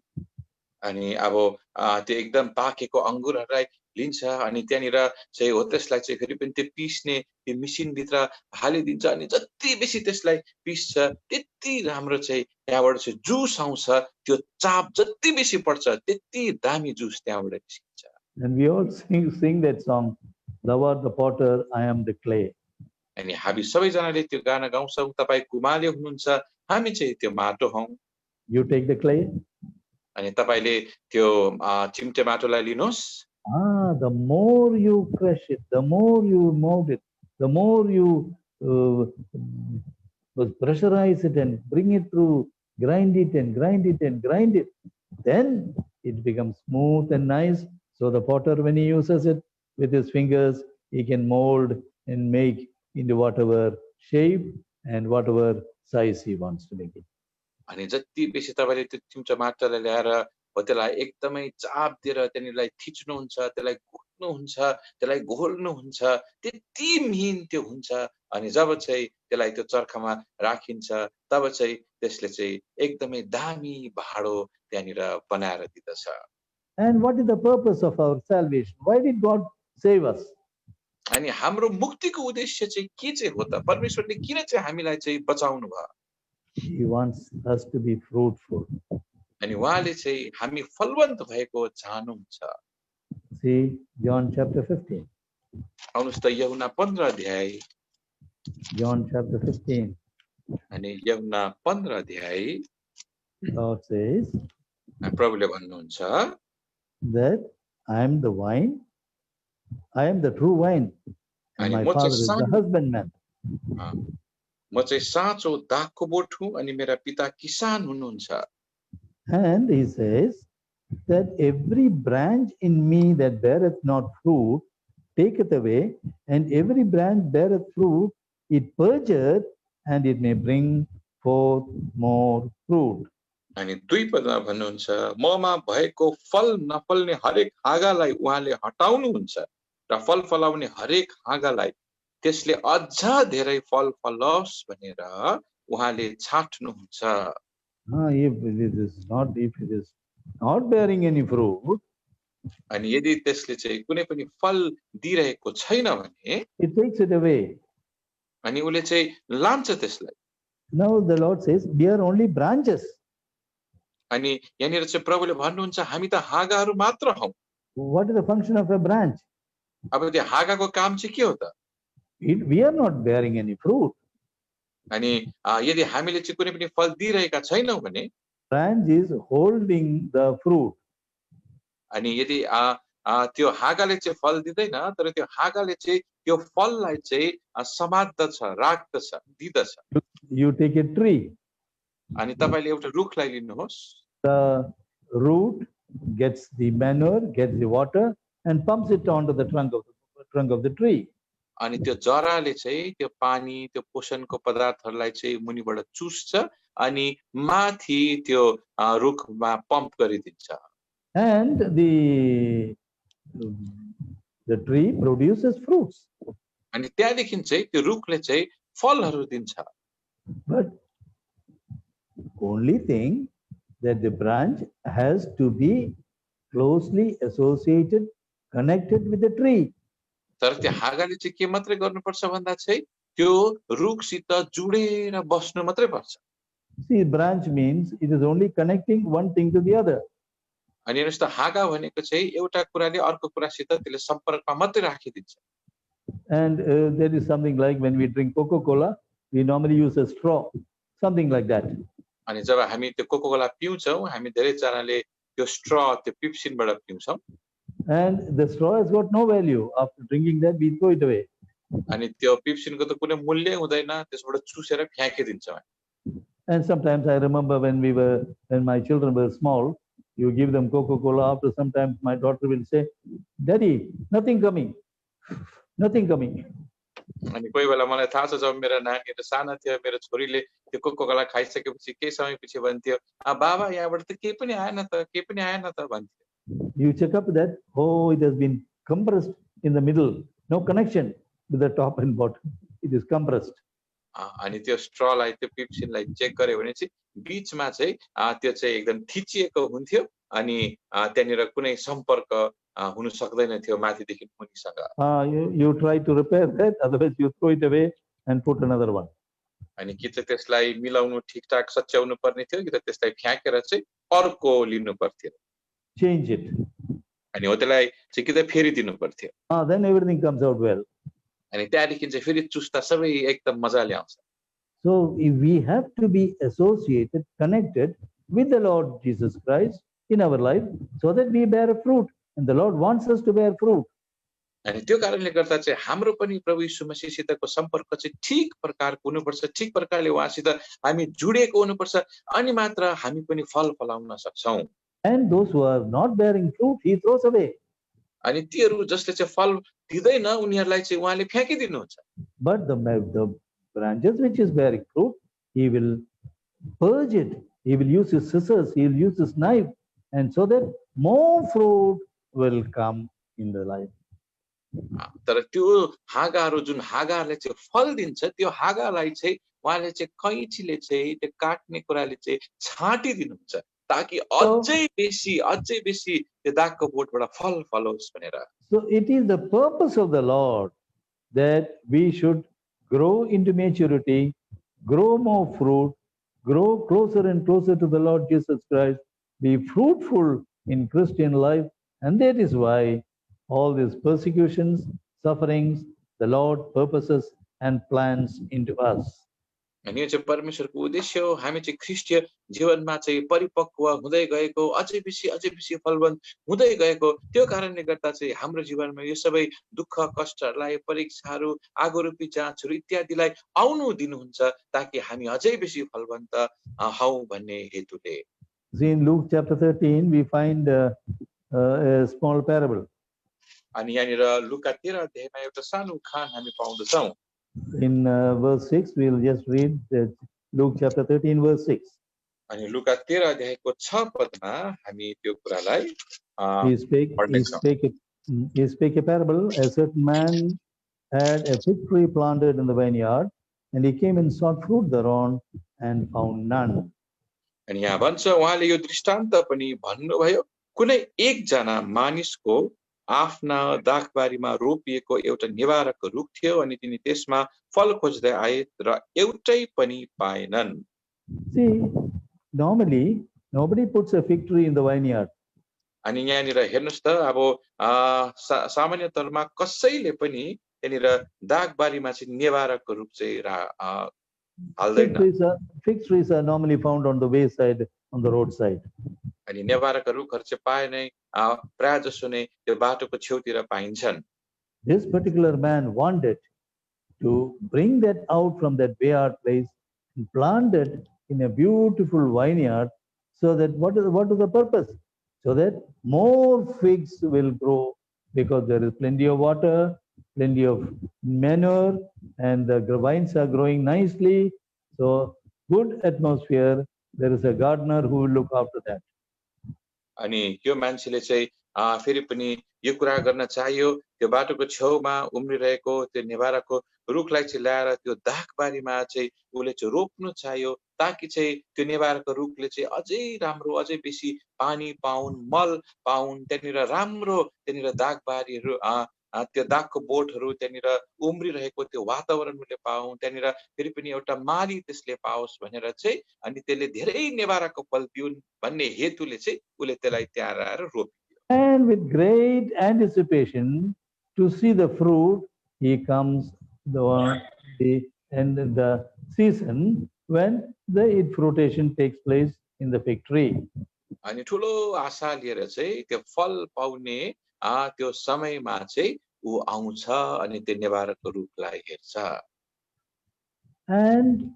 अनि अब त्यो एकदम पाकेको अंगुरहरूलाई लिन्छ अनि त्यहाँनिर चाहिँ हो त्यसलाई चाहिँ फेरि पनि त्यो पिस्ने त्यो मेसिन भित्र हालिदिन्छ अनि जति बेसी त्यसलाई पिस्छ त्यति राम्रो चाहिँ त्यहाँबाट चाहिँ जुस आउँछ। त्यो चाप जति बेसी पर्छ त्यति दामी जुस त्यहाँबाट निस्किन्छ। And we all sing that song, "Thou art the potter, I am the clay." अनि हामी सबैजनाले त्यो गाना गाउँछौँ, तपाईँ कुमाले हुनुहुन्छ, हामी चाहिँ त्यो माटो हौं। You take the clay. अनि तपाईले त्यो चिम्टे माटोलाई लिनुहोस्। The more you crush it, the more you mold it, the more you pressurize it and bring it through, grind it and grind it and grind it, then it becomes smooth and nice. So the potter, when he uses it with his fingers, he can mold and make into whatever shape and whatever size he wants to make it. अनि जति बेसी तपाईले त्यो चिम्टा माटोलाई ल्याएर हो त्यसलाई एकदमै चाप दिएर त्यसलाई थिच्नुहुन्छ, त्यसलाई घोट्नुहुन्छ, त्यसलाई घोल्नुहुन्छ, त्यति मिहिन त्यो हुन्छ। अनि जब चाहिँ त्यसलाई त्यो चर्खामा राखिन्छ तब चाहिँ त्यसले चाहिँ एकदमै दामी भाडो त्यहाँनिर बनाएर दिदछ। And what is the purpose of our salvation? Why did God save us? अनि हाम्रो मुक्तिको उद्देश्य चाहिँ के चाहिँ हो त? परमेश्वरले किन चाहिँ हामीलाई चाहिँ बचाउनु भयो? He wants us to be fruitful. अनि उहाँले चाहिँ हामी फलवन्त भएको चाहनुहुन्छ। See John chapter 15. आउनुस् त यूहन्ना 15 अध्याय। John chapter 15. अनि यूहन्ना 15 अध्याय God says प्रभुले भन्नुहुन्छ that I am the vine, I am the true vine, and my Father is the husbandman. म चाहिँ साँचो दाखको बोट हुँ अनि मेरा पिता किसान हुनुहुन्छ। And he says that every branch in me that beareth not fruit, taketh away, and every branch beareth fruit, it purgeth, and it may bring forth more fruit. अनि 2 पदमा भन्नुहुन्छ ममा भएको फल नफल्ने हरेक हाँगालाई उहाँले हटाउनुहुन्छ र फल फलाउने हरेक हाँगालाई त्यसले अझ धेरै फल फलोस् भनेर उहाँले छाट्नुहुन्छ। If it is not bearing any fruit, अनि यदि त्यसले चाहिँ कुनै पनि फल दिइरहेको छैन भने it takes it away. अनि उले चाहिँ लान्छ त्यसलाई। Now the Lord says we are only branches. अनि यहाँनिर चाहिँ प्रभुले भन्नुहुन्छ हामी त हाँगाहरू मात्र हौं। What is the function of a branch? अब त्यो हाँगाको काम चाहिँ के हो त? We are not bearing any fruit. अनि यदि हामीले चाहिँ कुनै पनि फल दिइरहेका छैनौं भने branch is holding the fruit. अनि यदि त्यो हाँगाले चाहिँ फल दिदैन तर त्यो हाँगाले चाहिँ त्यो फललाई चाहिँ समात्दछ, राख्दछ, दिदछ। You take a tree. अनि तपाईले एउटा रुखलाई लिनुहोस्। The root gets the manure, gets the water, and pumps it onto the trunk of the tree. अनि त्यो जराले चाहिँ त्यो पानी त्यो पोषणको पदार्थहरूलाई चाहिँ मुनिबाट चुस्छ अनि माथि त्यो रुखमा पम्प गरिदिन्छ And the tree produces fruits. अनि त्यहाँदेखि चाहिँ त्यो रुखले चाहिँ फलहरू दिन्छ But only thing that the branch has to be closely associated, connected with the tree. तर त्यो हाँगाले चाहिँ के मात्रै गर्नुपर्छ भन्दा चाहिँ त्यो रुखसित जुडेर बस्नु मात्रै पर्छ See, branch means it is only connecting one thing to the other. अनि हेर्नुहोस् त हाँगा भनेको चाहिँ एउटा कुराले अर्को कुरासित त्यसले सम्पर्कमा मात्रै राखिदिन्छ And there is something like when we drink Coca-Cola, we normally use a straw, something like that. अनि जब हामी त्यो कोकोकोला पिउँछौँ हामी धेरैजनाले त्यो स्ट्र त्यो पिप्सिनबाट पिउँछौँ And the straw has got no value. After drinking that, we throw it away. अनि त्यो पिप्सिनको त कुनै मूल्य हुँदैन त्यसबाट चुसेर फ्याँकिदिन्छौँ And sometimes I remember when my children were small, you give them Coca-Cola. After sometimes my daughter will say, "Daddy, nothing coming, nothing coming." अनि कोही बेला मलाई थाहा छ जब मेरा नानीहरू साना थियो मेरो छोरीले त्यो कोकोकोला खाइसकेपछि केही समयपछि भन्थ्यो बाबा यहाँबाट त केही पनि आएन त भन्थ्यो You check up that, oh, it has been compressed in the middle, no connection with the top and bottom. It is compressed. अनि त्यो स्ट्रलाई त्यो पिप्सिनलाई चेक गर्यो भने चाहिँ बीचमा चाहिँ त्यो चाहिँ एकदम थिचिएको हुन्थ्यो अनि त्यहाँनिर कुनै सम्पर्क हुन सक्दैन थियो माथिदेखि मुनिसँग You try to repair that, otherwise you throw it away and put another one. अनि कि चाहिँ त्यसलाई मिलाउनु ठिकठाक सच्याउनु पर्ने थियो कि त त्यसलाई फ्याँकेर चाहिँ अर्को लिनु पर्थ्यो Change it. अनि हो त्यसलाई चाहिँ कि त फेरिदिनु पर्थ्यो Then everything comes out well. अनि त्यहाँदेखि चाहिँ फेरि चुस्ता सबै एकदम मजाले आउँछ So we have to be associated, connected with the Lord Jesus Christ in our life so that we bear fruit. And the Lord wants us to bear fruit. अनि त्यो कारणले गर्दा चाहिँ हाम्रो पनि प्रभु यीशु मसीहसितको सम्पर्क चाहिँ ठिक प्रकारको हुनुपर्छ ठिक प्रकारले उहाँसित हामी जुडेको हुनुपर्छ अनि मात्र हामी पनि फल फलाउन सक्छौँ And those who are not bearing fruit, he throws away. अनि तीहरू जसले चाहिँ फल दिँदैन उनीहरूलाई चाहिँ उहाँले फ्याँकिदिनुहुन्छ But the branches which is bearing fruit, he will purge it. He will use his scissors, he will use his knife, and so that more fruit will come in the life. तर त्यो हाँगाहरू जुन हाँगाहरूले चाहिँ फल दिन्छ त्यो हाँगालाई चाहिँ उहाँले चाहिँ कैँचीले चाहिँ त्यो काट्ने कुराले चाहिँ छाटिदिनुहुन्छ ताकि अझै बेसी त्यो दागको बोटबाट फल फलोस् भनेर So it is the purpose of the Lord that we should grow into maturity, grow more fruit, grow closer and closer to the Lord Jesus Christ, be fruitful in Christian life. And that is why all these persecutions, sufferings, the Lord purposes and plans into us. अनि यो चाहिँ परमेश्वरको उद्देश्य हो हामी चाहिँ ख्रिस्टीय जीवनमा चाहिँ परिपक्व हुँदै गएको अझै बेसी फलवन्त हुँदै गएको त्यो कारणले गर्दा चाहिँ हाम्रो जीवनमा यो सबै दुःख कष्टहरूलाई परीक्षाहरू आगो रूपी जाँचहरू इत्यादिलाई आउनु दिनुहुन्छ ताकि हामी अझै बेसी फलवन्त हौं भन्ने हेतुले In Luke chapter 13 we find a small parable. अनि यहाँनिर लुका 13 अध्यायमा एउटा सानो उखान हामी पाउँदछौं In verse 6 we will just read that Luke chapter 13 verse 6. अनि लुका 13 अध्यायको 6 पदमा हामी त्यो कुरालाई He spake a parable. A certain man had a fig tree planted in the vineyard, and he came and sought fruit thereon and found none. अनि यहाँ भन्छ उहाँले यो दृष्टान्त पनि भन्नुभयो कुनै एकजना मानिसको आफ्ना दाखबारीमा रोपिएको एउटा निवारकको रुख थियो अनि तिनी त्यसमा फल खोज्दै आए र एउटै पनि पाएनन् See, normally nobody puts a fig tree in the vineyard. अनि यहाँनिर हेर्नुस् त अब सामान्य तौरमा कसैले पनि यहाँनिर दाखबारीमा चाहिँ निवारकको रुख चाहिँ हाल्दैन Fig trees are normally found on the wayside, on the roadside. अनि निवारकको रुखहरू चाहिँ पाए नै प्राय जसो नै त्यो बाटोको छेउतिर पाइन्छन् This particular man wanted to bring that out from that wayside place and plant it in a beautiful vineyard, so that what is the purpose? So that more figs will grow, because there is plenty of water, plenty of manure, and the vines are growing nicely. So good atmosphere, there is a gardener who will look after that. अनि यो मान्छेले चाहिँ फेरि पनि यो कुरा गर्न चाहियो, त्यो बाटोको छेउमा उम्रिरहेको त्यो नेभाराको रुखलाई चाहिँ ल्याएर त्यो दाखबारीमा चाहिँ उसले चाहिँ रोप्नु चाहियो, ताकि चाहिँ त्यो नेभाराको रुखले चाहिँ अझै राम्रो, अझै बेसी पानी पाउन्, मल पाउन्, त्यहाँनिर राम्रो त्यहाँनिर दाखबारीहरू त्यो दागको बोटहरू त्यहाँनिर उम्रिरहेको त्यो वातावरण उसले पाउन्, त्यहाँनिर फेरि पनि एउटा माली त्यसले पाओस् भनेर चाहिँ अनि त्यसले धेरै नेभाराको फल दिउन् भन्ने हेतुले चाहिँ उसले त्यसलाई त्यहाँ आएर रोप्यो। And with great anticipation to see the fruit, he comes the end of the season when the fruitation takes place in the fig tree. अनि ठुलो आशा लिएर चाहिँ त्यो फल पाउने त्यो समयमा चाहिँ ऊ आउँछ अनि त्यो नेभाराको रुखलाई हेर्छ। And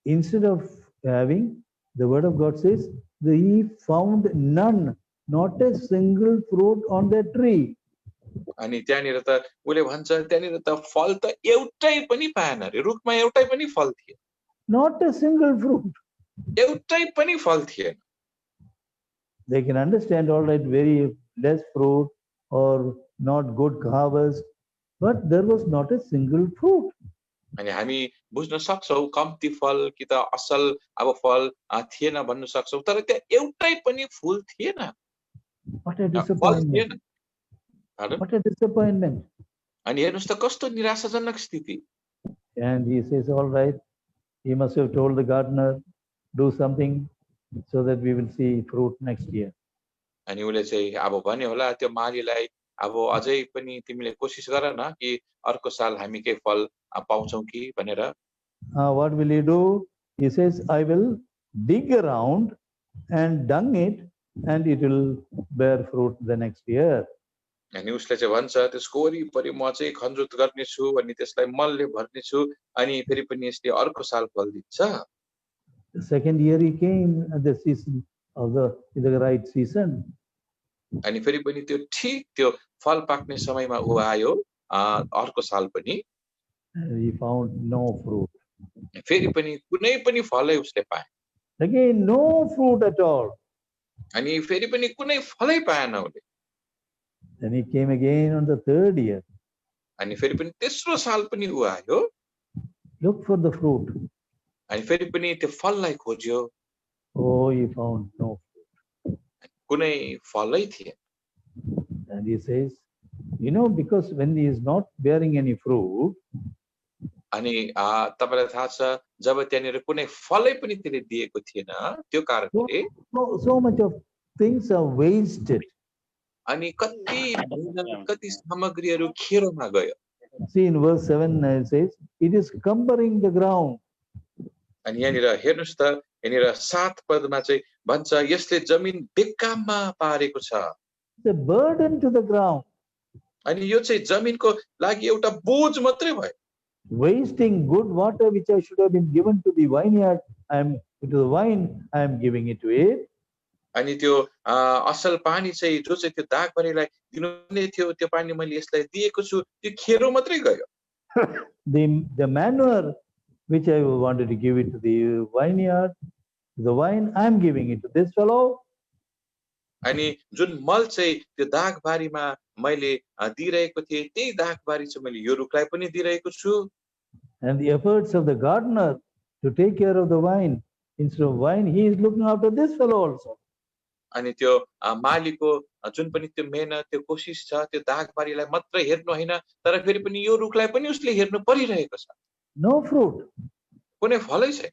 instead of having, the word of God says, he found none, not a single fruit on the tree. अनि त्यहाँनिर त उसले भन्छ त्यहाँनिर त फल त एउटै पनि पाएन रे, रुखमा एउटै पनि फल थिएन। Not a single fruit. एउटै पनि फल थिएन। They can understand, all right, very less fruit or not good harvest, but there was not a single fruit. अनि हामी बुझ्न सक्छौं कम्ती फल कि त असल अब फल थिएन भन्न सक्छौं, तर त्यहाँ एउटै पनि फूल थिएन। What a disappointment. What a disappointment. अनि हेर्नुस् त कस्तो निराशाजनक स्थिति। And he says, all right, he must have told the gardener, do something so that we will see fruit next year. अनि उसले चाहिँ अब भन्यो होला त्यो मालीलाई, अब अझै पनि तिमीले कोसिस गर न कि अर्को साल हामी के फल पाउँछौं कि भनेर। What will he do? He says, I will dig around and dung it and it will bear fruit the next year. अनि उसले चाहिँ भन्छ त्यसको वरिपरि म चाहिँ खनजोत गर्नेछु अनि त्यसलाई मलले भर्नेछु अनि फेरि पनि यसले अर्को साल फल दिन्छ। The second year he came at the season of the right season. अनि फेरि पनि त्यो ठीक त्यो फल पाक्ने समयमा ऊ आयो अर्को साल पनि। He found no fruit. फेरि पनि कुनै पनि फलै उसले पाए। Again, no fruit at all. अनि फेरि पनि कुनै फलै पाएन उसले। Then he came again on the third year. अनि फेरि पनि तेस्रो साल पनि ऊ आयो। Look for the fruit. अनि फेरि पनि त्यो फललाई खोज्यो। Oh, he found no fruit. कुनै फलै थिएन। And he says, because when he is not bearing any fruit, अनि तपाईलाई थाहा छ जब त्यहाँनिर कुनै फलै पनि त्यसले दिएको थिएन त्यो कारणले so much of things are wasted. अनि कति सामग्रीहरू खेरोमा गयो। See in verse 7 it says, it is cumbering the ground. अनि यहाँनिर हेर्नुस् त यहाँनिर 7 पदमा चाहिँ भन्छ यसले जमिन बेकाममा पारेको छ। It's a burden to the ground. अनि यो चाहिँ जमिनको लागि एउटा बोझ मात्रै भयो। Wasting good water which I should have been given to the vineyard, to the vine, I am giving it to it. अनि त्यो असल पानी चाहिँ जो चाहिँ त्यो दागबारीलाई दिनुपर्ने थियो त्यो पानी मैले यसलाई दिएको छु, त्यो खेरो मात्रै गयो। The manure which I wanted to give it to the vineyard, the vine, I am giving it to this fellow. अनि जुन मल चाहिँ त्यो दागबारीमा मैले दिइरहेको थिएँ त्यही दागबारी चाहिँ मैले यो रुखलाई पनि दिइरहेको छु। And the efforts of the gardener to take care of the vine, instead of vine, he is looking after this fellow also. अनि त्यो मालीको जुन पनि त्यो मेहनत त्यो कोसिस छ त्यो दागबारीलाई मात्र हेर्नु हैन, तर फेरि पनि यो रुखलाई पनि उसले हेर्नु परिरहेको छ। No fruit. कुनै फलै छैन।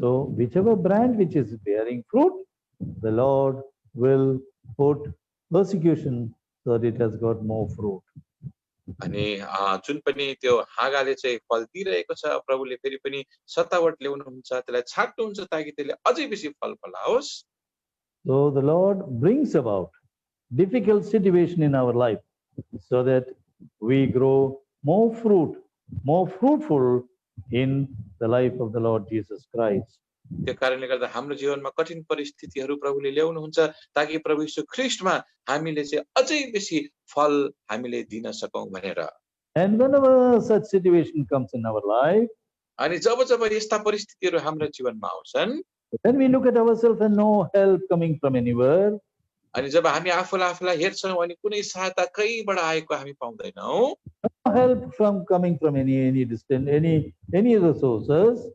So whichever branch which is bearing fruit, the Lord will put persecution so that it has got more fruit. अनि जुन पनि त्यो हाँगाले चाहिँ फल दिइरहेको छ प्रभुले फेरि पनि सतावट ल्याउनुहुन्छ, त्यसलाई छाट्नुहुन्छ ताकि त्यसले अझै बेसी फल फलाओस्। So the Lord brings about difficult situation in our life so that we grow more fruit, more fruitful in the life of the Lord Jesus Christ. त्यो कारणले गर्दा हाम्रो जीवनमा कठिन परिस्थितिहरू प्रभुले ल्याउनुहुन्छ ताकि प्रभु यीशु ख्रीष्टमा हामीले चाहिँ अझै बेसी फल हामीले दिन सकौं भनेर। And whenever such situation comes in our life, अनि जब जब यस्ता परिस्थितिहरू हाम्रो जीवनमा आउँछन्, when we look at ourselves and no help coming from anywhere, अनि जब हामी आफूलाई हेर्छौँ अनि कुनै सहायता कहीँबाट आएको हामी पाउँदैनौँ, no help from coming from any distant, any of the sources,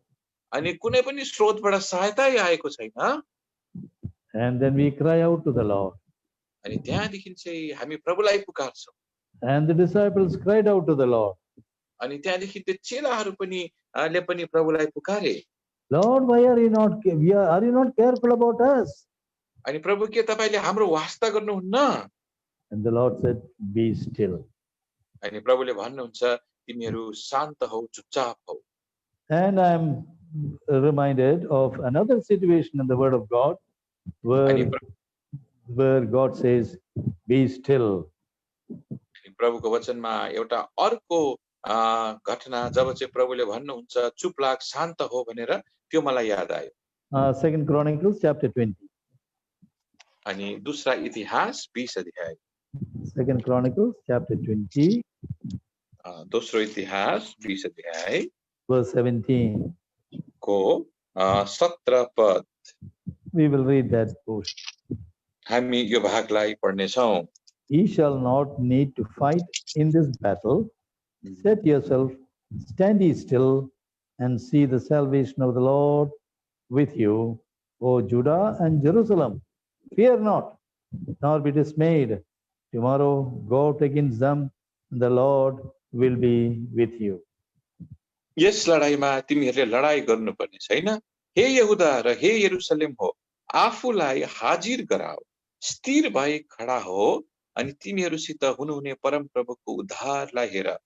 अनि कुनै पनि स्रोतबाट सहायतै आएको छैन, and then we cry out to the Lord. अनि त्यहाँदेखि चाहिँ हामी प्रभुलाई पुकार्छौँ। And the disciples cried out to the Lord, अनि त्यहाँदेखि त्यो चेलाहरू पनि ले पनि प्रभुलाई पुकारे, Lord, why are you not careful about us? अनि प्रभु के तपाईले हाम्रो वास्ता गर्नुहुन्न? And the Lord said, be still. अनि प्रभुले भन्नुहुन्छ तिमीहरू शान्त हौ, चुपचाप हौ। And I'm reminded of another situation in the Word of God where God says, be still. प्रभुको वचनमा एउटा अर्को घटना जब चाहिँ प्रभुले भन्नुहुन्छ चुप लाग, शान्त हो भनेर, त्यो मलाई याद आयो। 2 Chronicles chapter 20. अनि दूसरा इतिहास 20 अध्याय। 2 Chronicles chapter 20. दोस्रो इतिहास 20 अध्याय verse 17. को 17 पद। We will read that portion. हामी यो भागलाई पढ्नेछौँ। Ye shall not need to fight in this battle. Set yourself, stand ye still, and see the salvation of the Lord with you, O Judah and Jerusalem. Fear not, nor be dismayed. Tomorrow go out against them, and the Lord will be with you. यस लडाईमा तिमीहरूले लडाई गर्नुपर्ने छैन। हे यहुदा र हे यरुशलेम हो, आफूलाई हाजिर गराओ, स्थिर भई खडा हो, अनि तिमीहरूसित हुनुहुने परमप्रभुको उद्धारलाई हेर।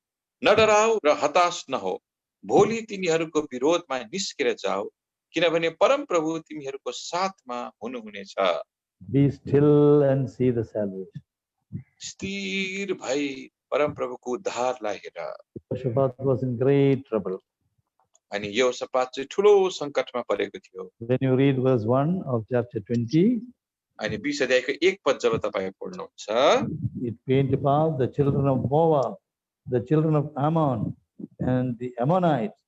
न डराऊ र हताश नहो, भोलि तिनीहरूको विरोधमा निस्केर जाऊ, किनभने परमप्रभु तिमीहरूको साथमा हुनुहुनेछ। Be still and see the salvation. स्थिर भई परमप्रभुको उद्धारलाई हेर। Jehoshaphat was in great trouble. अनि यहोशापात चाहिँ ठुलो संकटमा परेको थियो। When you read verse 1 of chapter 20, अनि 20 अध्यायको 1 पद जब तपाईँ पढ्नुहुन्छ, it came to pass the children of Moab, the children of Ammon, and the Ammonites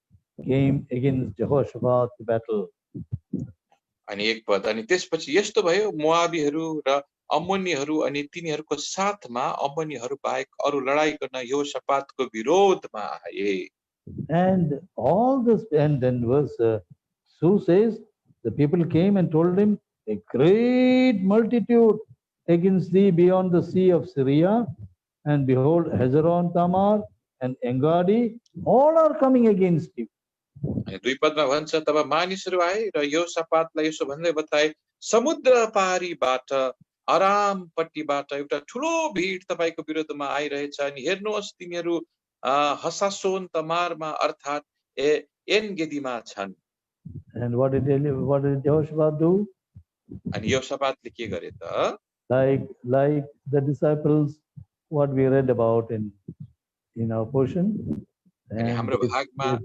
came against Jehoshaphat to battle. अनि 1 पद, अनि त्यसपछि यस्तो भयो, मोआबीहरू र अम्मोनीहरू अनि तिनीहरूको साथमा अम्मोनीहरू बाहेक अरू लडाई गर्न यहोशापातको विरोधमा आए। And all this, and then verse 2 says, the people came and told him, a great multitude against thee beyond the sea of Syria, and behold, Hazaron Tamar and Engadi, all are coming against you. अनि 2 पदमा भन्छ, तब मानिसहरू आए र यहोशापातलाई यसो भन्दै बताए, समुद्र पारीबाट आरामपट्टिबाट एउटा ठुलो भिड तपाईको विरोधमा आइरहेछ, अनि हेर्नुहोस् तिमीहरू हसासोन तमारमा अर्थात एनगेदीमा छन्। And what did Jehoshaphat do? अनि यहोशापातले के गरे त? Like the disciples, what we read about in our portion. अनि हाम्रो भागमा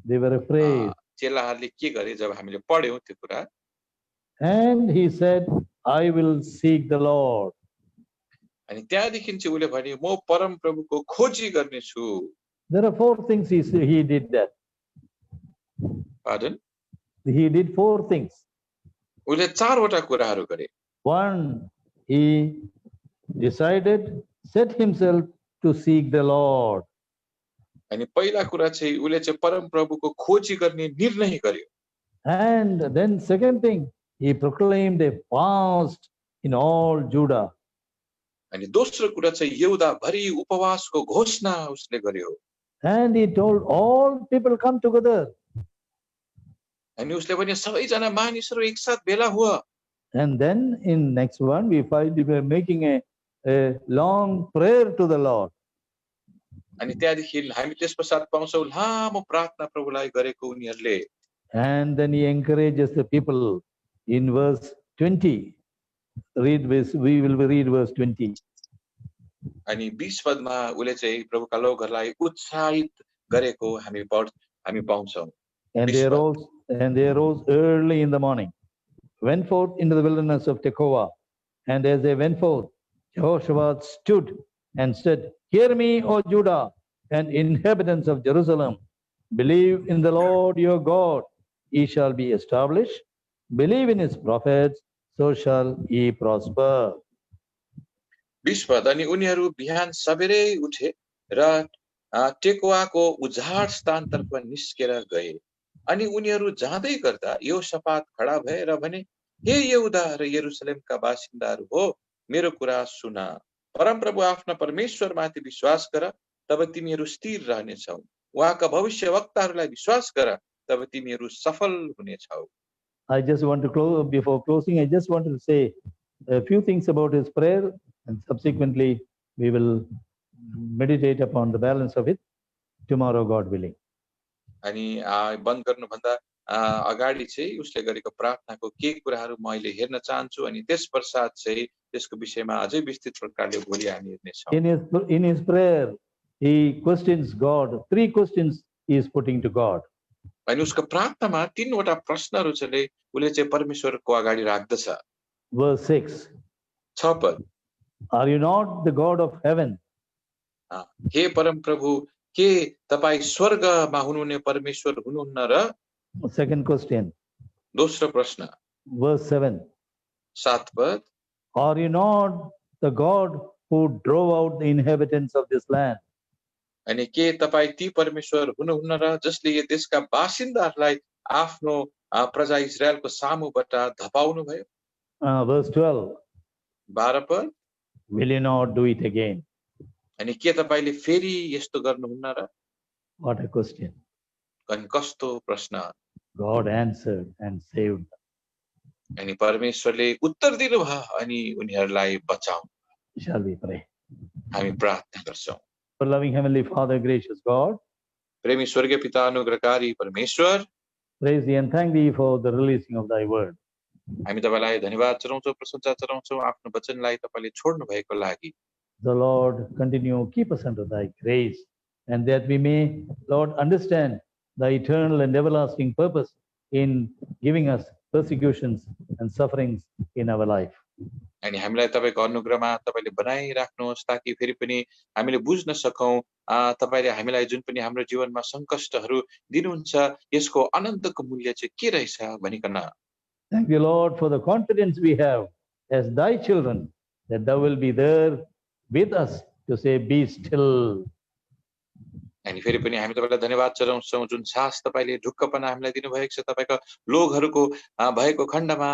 they were afraid. चेलाहरूले के गरे जब हामीले पढ्यौं त्यो कुरा? And he said, I will seek the Lord. अनि त्यहाँदेखि चाहिँ उले भने, म परम प्रभुको खोजी गर्नेछु। There are 4 things he did that. Pardon? He did 4 things. उले 4 वटा कुराहरू गरे। 1, he decided, set himself to seek the Lord. अनि पहिला कुरा चाहिँ उले चाहिँ परम प्रभुको खोजी गर्ने निर्णय गर्यो। And then second thing, he proclaimed a fast in all Judah. अनि दोस्रो कुरा चाहिँ यहुदा भरि उपवासको घोषणा उसले गर्यो। And he told all people come together. अनि उसले भने सबैजना मानिसहरू एकसाथ भेला हुआ। And then in next one we find we were making a long prayer to the Lord. अनि त्यहाँदेखि हामी त्यसपश्चात पाउँछौँ लामो प्रार्थना प्रभुलाई गरेको उनीहरूले। And then he encourages the people in verse 20. We will read verse 20. अनि 20 पदमा उले चाहिँ प्रभुका लोकहरूलाई उत्साहित गरेको हामी पाउँछौँ। And they arose early in the morning, went forth into the wilderness of Tekoa. And as they went forth, Jehoshaphat stood and said, Hear me, O Judah, and inhabitants of Jerusalem. Believe in the Lord your God, ye shall be established. Believe in his prophets, so shall ye prosper. 20 पद, अनि उनीहरू बिहान सबेरै उठे र टेकोवाको उजाड स्थानतर्फ निस्केर गए। अनि उनीहरू जाँदै गर्दा यहोशापात खडा भए र भने, हे यहुदा र यरुसलेमका बासिन्दाहरू हो, मेरो कुरा सुन। परमप्रभु आफ्ना परमेश्वरमाथि विश्वास गर, तब तिमीहरू स्थिर रहनेछौ। उहाँका भविष्यवक्ताहरूलाई विश्वास गर, तब तिमीहरू सफल हुनेछौ। I just want to close, before closing, I just want to say a few things about his prayer, and subsequently we will meditate upon the balance of it tomorrow, God willing. अनि बन्द गर्नुभन्दा अगाडि चाहिँ उसले गरेको प्रार्थनाको के कुराहरू म अहिले हेर्न चाहन्छु, अनि त्यस पश्चात चाहिँ त्यसको विषयमा अझै विस्तृत प्रकारले भोलि हामी हेर्नेछौँ। In his prayer, he questions God. 3 questions he is putting to God. अनि उसको प्रार्थनामा 3 वटा प्रश्नहरू चाहिँ उसले चाहिँ परमेश्वरको अगाडि राख्दछ। Verse 6. 6 पद, Are you not the God of heaven? हे परम प्रभु, के तपाई स्वर्गमा हुनुहुने परमेश्वर हुनुहुन्न र? Second question. दोस्रो प्रश्न, Verse 7. 7 पद, Are you not the God who drove out the inhabitants of this land? अनि के तपाई ती परमेश्वर हुनुहुन्न र जसले यो देशका बासिन्दाहरूलाई आफ्नो प्रजा इजरायलको सामुबाट धपाउनु भयो? Verse 12. 12 पद, Will you not do it again? अनि के तपाईले फेरि यस्तो गर्नुहुन्न र? What a question. अनि कस्तो प्रश्न। God answered and saved them. अनि परमेश्वरले उत्तर दिनुभयो अनि उनीहरूलाई बचाउनु। Shall we pray? हामी प्रार्थना गर्छौँ। For loving Heavenly Father, gracious God, प्रेमी स्वर्गीय पिता अनुग्रहकारी परमेश्वर, praise thee and thank thee for the releasing of thy word. हामी तपाईलाई धन्यवाद चढाउँछौँ, प्रशंसा चढाउँछौँ आफ्नो वचनलाई तपाईले छोड्नु भएको लागि। The Lord continue keep us under thy grace, and that we may, Lord, understand the eternal and everlasting purpose in giving us persecutions and sufferings in our life. अनि हामीलाई तपाईको अनुग्रहमा तपाईले बनाइराख्नुहोस् ताकि फेरि पनि हामीले बुझ्न सकौं तपाईले हामीलाई जुन पनि हाम्रो जीवनमा संकष्टहरू दिनुहुन्छ यसको अनन्तको मूल्य चाहिँ के रहेछ भनिकन। Thank you, Lord, for the confidence we have as thy children that thou will be there with us to say, be still. अनि फेरि पनि हामी तपाईलाई धन्यवाद चढाउँछौं जुन साहस तपाईले ढुक्कपना हामीलाई दिनुभएको छ। तपाईको लोकहरूको भएको खण्डमा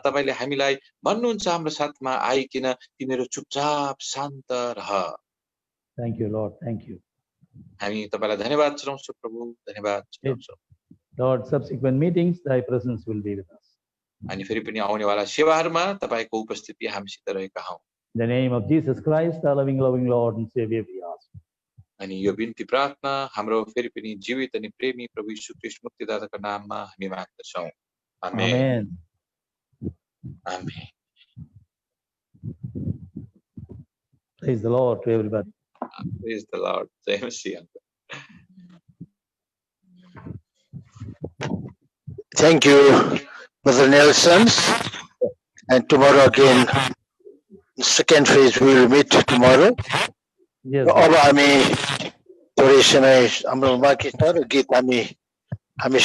तपाईले हामीलाई भन्नुहुन्छ हाम्रो साथमा आइकिन तिमीहरू चुपचाप शान्त रह। Thank you, Lord. Thank you. हामी तपाईलाई धन्यवाद चढाउँछौं प्रभु, धन्यवाद चढाउँछौं। Lord, subsequent meetings, thy presence will be with us. अनि फेरि पनि आउनेवाला सेवाहरूमा तपाईको उपस्थिति हामीसित रहेका हौ। In the name of Jesus Christ, our loving Lord and Savior, we ask. अनि यो बिन्ती प्रार्थना हाम्रो फेरि पनि जीवित अनि प्रेमी प्रभु यीशु ख्रीष्ट मुक्तिदाताको नाममा हामी माग्दछौं। आमेन। आमेन। Praise the Lord to everybody. Praise the Lord. Jay Masih. Thank you, Brother Nelson. And tomorrow again, second phase we will meet tomorrow. Yes. अब हामी थोरै समय हाम्रो बाँकी छ र गीत हामी